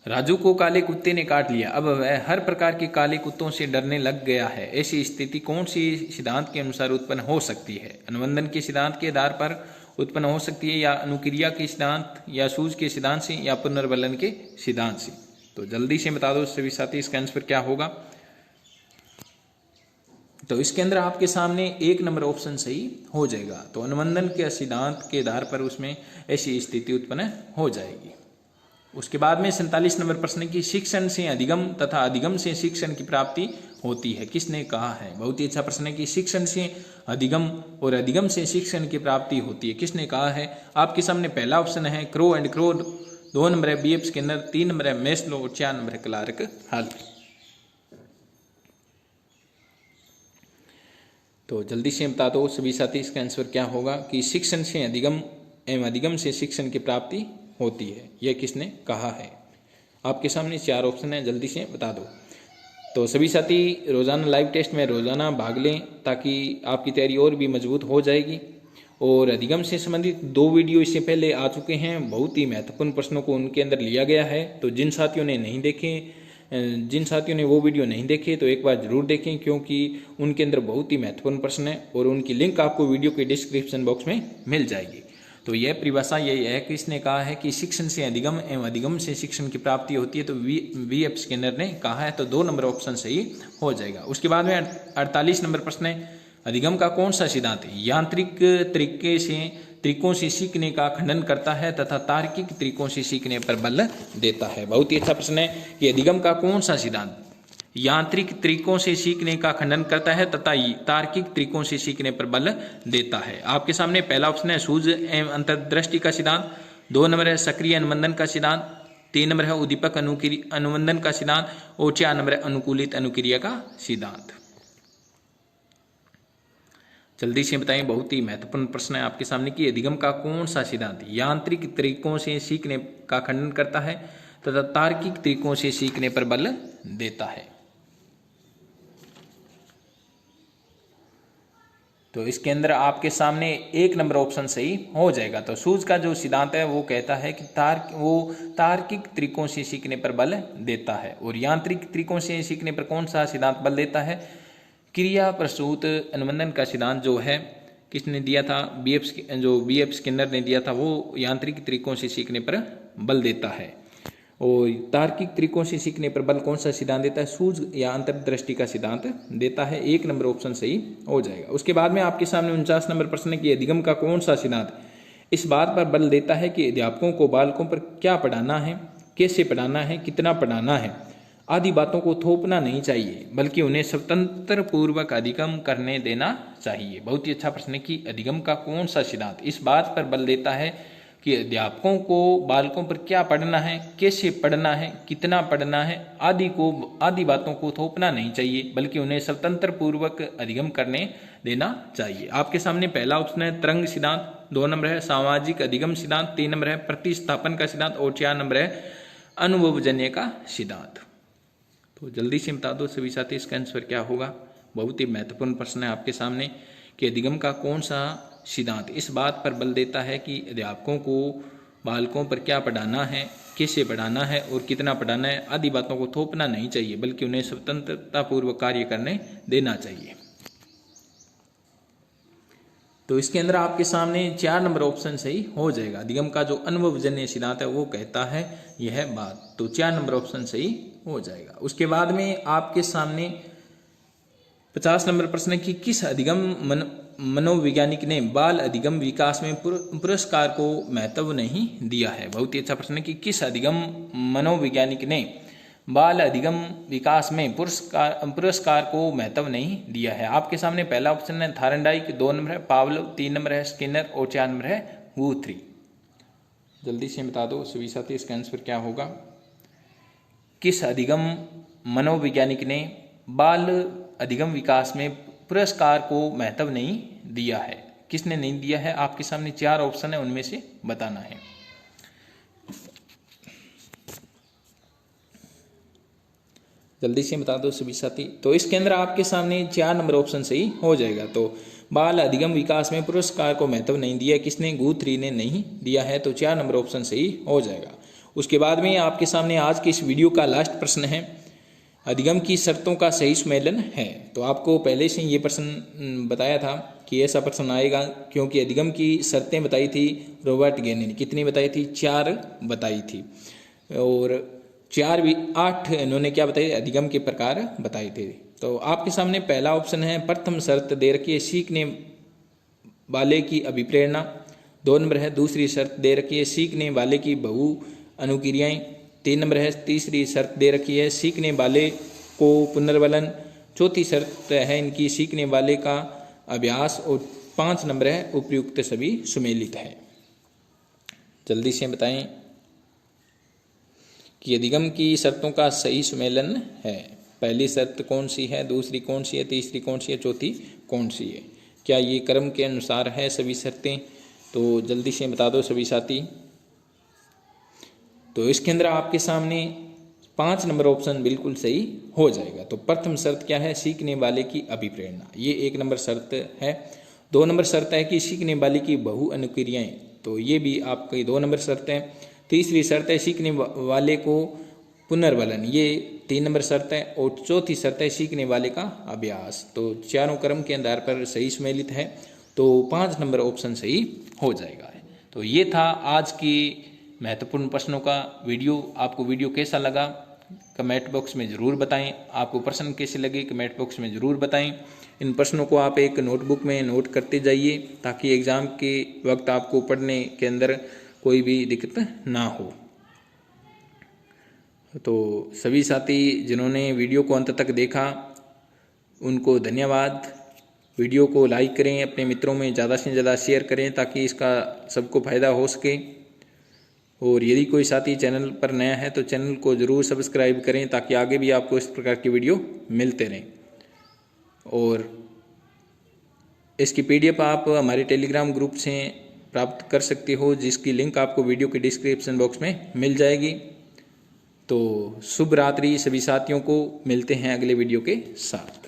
राजू को काले कुत्ते ने काट लिया, अब वह हर प्रकार के काले कुत्तों से डरने लग गया है। ऐसी स्थिति कौन सी सिद्धांत के अनुसार उत्पन्न हो सकती है? अनुबंधन के सिद्धांत के आधार पर उत्पन्न हो सकती है, या अनुक्रिया के सिद्धांत, या सूझ के सिद्धांत से, या पुनर्बलन के सिद्धांत से। तो जल्दी से बता दो सभी साथी इसका आंसर क्या होगा। तो इसके अंदर आपके सामने 1 नंबर ऑप्शन सही हो जाएगा। तो अनुबंधन के सिद्धांत के आधार पर उसमें ऐसी स्थिति उत्पन्न हो जाएगी। उसके बाद में 47 नंबर प्रश्न की शिक्षण से अधिगम तथा अधिगम से शिक्षण की प्राप्ति होती है, किसने कहा है? बहुत ही अच्छा प्रश्न है कि शिक्षण से अधिगम और अधिगम से शिक्षण की प्राप्ति होती है, किसने कहा है? आपके सामने पहला ऑप्शन है क्रो एंड क्रो, 2 नंबर है बीएफ स्किनर, 3 नंबर है मेस्लो और 4 नंबर है क्लार्क हॉल। तो जल्दी से बता दो सभी साथी इसका आंसर क्या होगा कि शिक्षण से अधिगम एवं अधिगम से शिक्षण की प्राप्ति होती है, यह किसने कहा है? आपके सामने 4 ऑप्शन है, जल्दी से बता दो। तो सभी साथी रोजाना लाइव टेस्ट में रोजाना भाग लें ताकि आपकी तैयारी और भी मजबूत हो जाएगी। और अधिगम से संबंधित 2 वीडियो इससे पहले आ चुके हैं, बहुत ही महत्वपूर्ण प्रश्नों को उनके अंदर लिया गया है। तो जिन साथियों ने वो वीडियो नहीं देखे तो एक बार जरूर देखें, क्योंकि उनके अंदर बहुत ही महत्वपूर्ण प्रश्न है और उनकी लिंक आपको वीडियो के डिस्क्रिप्शन बॉक्स में मिल जाएगी। तो यह परिभाषा यही है कि इसने कहा है कि शिक्षण से अधिगम एवं अधिगम से शिक्षण की प्राप्ति होती है। तो वीएफ स्किनर ने कहा है, तो 2 नंबर ऑप्शन सही हो जाएगा। उसके बाद में 48 नंबर प्रश्न है अधिगम का कौन सा सिद्धांत यांत्रिक तरीकों से सीखने का खंडन करता है तथा तार्किक तरीकों से सीखने पर बल देता है? बहुत ही अच्छा प्रश्न है कि अधिगम का कौन सा सिद्धांत यांत्रिक तरीकों से सीखने का खंडन करता है तथा तार्किक तरीकों से सीखने पर बल देता है? आपके सामने पहला ऑप्शन है सूझ एवं अंतर्दृष्टि का सिद्धांत, 2 नंबर है सक्रिय अनुबंधन का सिद्धांत, 3 नंबर है उद्दीपक अनुबंधन का सिद्धांत और 4 नंबर है अनुकूलित अनुक्रिया का सिद्धांत। जल्दी से बताएं, बहुत ही महत्वपूर्ण प्रश्न है आपके सामने कि अधिगम का कौन सा सिद्धांत यांत्रिक तरीकों से सीखने का खंडन करता है तथा तार्किक तरीकों से सीखने पर बल देता है? तो इसके अंदर आपके सामने 1 नंबर ऑप्शन सही हो जाएगा। तो सूझ का जो सिद्धांत है वो कहता है कि तार्किक तरीकों से सीखने पर बल देता है। और यांत्रिक तरीकों से सीखने पर कौन सा सिद्धांत बल देता है? क्रिया प्रसूत अनुबंधन का सिद्धांत जो है किसने दिया था? बीएफ स्किनर ने दिया था, वो यांत्रिक तरीकों से सीखने पर बल देता है। और तार्किक तरीकों से सीखने पर बल कौन सा सिद्धांत देता है? सूझ या अंतर्दृष्टि का सिद्धांत देता है। 1 नंबर ऑप्शन सही हो जाएगा। उसके बाद में आपके सामने 49 नंबर प्रश्न है कि अधिगम का कौन सा सिद्धांत इस बात पर बल देता है कि अध्यापकों को बालकों पर क्या पढ़ाना है, कैसे पढ़ाना है, कितना पढ़ाना है आदि बातों को थोपना नहीं चाहिए, बल्कि उन्हें स्वतंत्र पूर्वक अधिगम करने देना चाहिए? बहुत ही अच्छा प्रश्न है कि अधिगम का कौन सा सिद्धांत इस बात पर बल देता है कि अध्यापकों को बालकों पर क्या पढ़ना है, कैसे पढ़ना है, कितना पढ़ना है आदि बातों को थोपना नहीं चाहिए, बल्कि उन्हें स्वतंत्र पूर्वक अधिगम करने देना चाहिए। आपके सामने पहला ऑप्शन है तरंग सिद्धांत, 2 नंबर है सामाजिक अधिगम सिद्धांत, 3 नंबर है प्रतिस्थापन का सिद्धांत और 4 नंबर है अनुभवजन्य का सिद्धांत। तो जल्दी से बता दो सभी साथी इसका आंसर क्या होगा। बहुत ही महत्वपूर्ण प्रश्न है आपके सामने कि अधिगम का कौन सा सिद्धांत इस बात पर बल देता है कि अध्यापकों को बालकों पर क्या पढ़ाना है, कैसे पढ़ाना है और कितना पढ़ाना है आदि बातों को थोपना नहीं चाहिए, बल्कि उन्हें स्वतंत्रता पूर्वक कार्य करने देना चाहिए। तो इसके अंदर आपके सामने 4 नंबर ऑप्शन सही हो जाएगा। अधिगम का जो अनुभवजन्य सिद्धांत है वो कहता है यह बात, तो 4 नंबर ऑप्शन सही हो जाएगा। उसके बाद में आपके सामने 50 नंबर प्रश्न है कि किस अधिगम मनोवैज्ञानिक ने बाल अधिगम विकास में पुरस्कार को महत्व नहीं दिया है। बहुत ही अच्छा प्रश्न है कि किस अधिगम मनोवैज्ञानिक ने बाल अधिगम विकास में पुरस्कार को महत्व नहीं दिया है। आपके सामने पहला ऑप्शन है थायरनडाइक, 2 नंबर है पावलोव, 3 नंबर है स्किनर और 4 नंबर है गुथ्री। जल्दी से बता दो सभी साथी इसका आंसर क्या होगा। किस अधिगम मनोवैज्ञानिक ने बाल अधिगम विकास में पुरस्कार को महत्व नहीं दिया है? किसने नहीं दिया है? आपके सामने 4 ऑप्शन है, उनमें से बताना है। जल्दी से बता दो सभी साथी। तो इसके अंदर आपके सामने 4 नंबर ऑप्शन सही हो जाएगा। तो बाल अधिगम विकास में पुरस्कार को महत्व नहीं दिया, किसने? गुथ्री ने नहीं दिया है। तो 4 नंबर ऑप्शन सही हो जाएगा। उसके बाद में आपके सामने आज के इस वीडियो का लास्ट प्रश्न है, अधिगम की शर्तों का सही सुमेलन है। तो आपको पहले से ये प्रश्न बताया था कि ऐसा प्रश्न आएगा, क्योंकि अधिगम की शर्तें बताई थी रॉबर्ट गेने ने। कितनी बताई थी? 4 बताई थी। और 8 इन्होंने क्या बताई? अधिगम के प्रकार बताए थे। तो आपके सामने पहला ऑप्शन है प्रथम शर्त दे रखी है सीखने वाले की अभिप्रेरणा। 2 नंबर है दूसरी शर्त दे रखी है सीखने वाले की बहु अनुक्रियाएं। 3 नंबर है तीसरी शर्त दे रखी है सीखने वाले को पुनर्बलन। चौथी शर्त है इनकी सीखने वाले का अभ्यास। और 5 नंबर है उपयुक्त सभी सुमेलित है। जल्दी से बताएं कि अधिगम की शर्तों का सही सुमेलन है। पहली शर्त कौन सी है, दूसरी कौन सी है, तीसरी कौन सी है, चौथी कौन सी है? क्या ये क्रम के अनुसार है सभी शर्तें? तो जल्दी से बता दो सभी साथी। तो इसके अंदर आपके सामने 5 नंबर ऑप्शन बिल्कुल सही हो जाएगा। तो प्रथम शर्त क्या है? सीखने वाले की अभिप्रेरणा, ये 1 नंबर शर्त है। 2 नंबर शर्त है कि सीखने वाले की बहु अनुक्रियाएं, तो ये भी आपकी 2 नंबर शर्त है। तीसरी शर्त है सीखने वाले को पुनर्बलन, ये 3 नंबर शर्त है। और चौथी शर्त है सीखने वाले का अभ्यास। तो चारों क्रम के आधार पर सही सुमेलित है। तो 5 नंबर ऑप्शन सही हो जाएगा। तो ये था आज की महत्वपूर्ण प्रश्नों का वीडियो। आपको वीडियो कैसा लगा कमेंट बॉक्स में ज़रूर बताएं। आपको प्रश्न कैसे लगे कमेंट बॉक्स में ज़रूर बताएं। इन प्रश्नों को आप एक नोटबुक में नोट करते जाइए, ताकि एग्ज़ाम के वक्त आपको पढ़ने के अंदर कोई भी दिक्कत ना हो। तो सभी साथी जिन्होंने वीडियो को अंत तक देखा उनको धन्यवाद। वीडियो को लाइक करें, अपने मित्रों में ज़्यादा से ज़्यादा शेयर करें, ताकि इसका सबको फ़ायदा हो सके। और यदि कोई साथी चैनल पर नया है तो चैनल को ज़रूर सब्सक्राइब करें, ताकि आगे भी आपको इस प्रकार की वीडियो मिलते रहें। और इसकी PDF आप हमारे टेलीग्राम ग्रुप से प्राप्त कर सकते हो, जिसकी लिंक आपको वीडियो के डिस्क्रिप्शन बॉक्स में मिल जाएगी। तो शुभ रात्रि सभी साथियों को, मिलते हैं अगले वीडियो के साथ।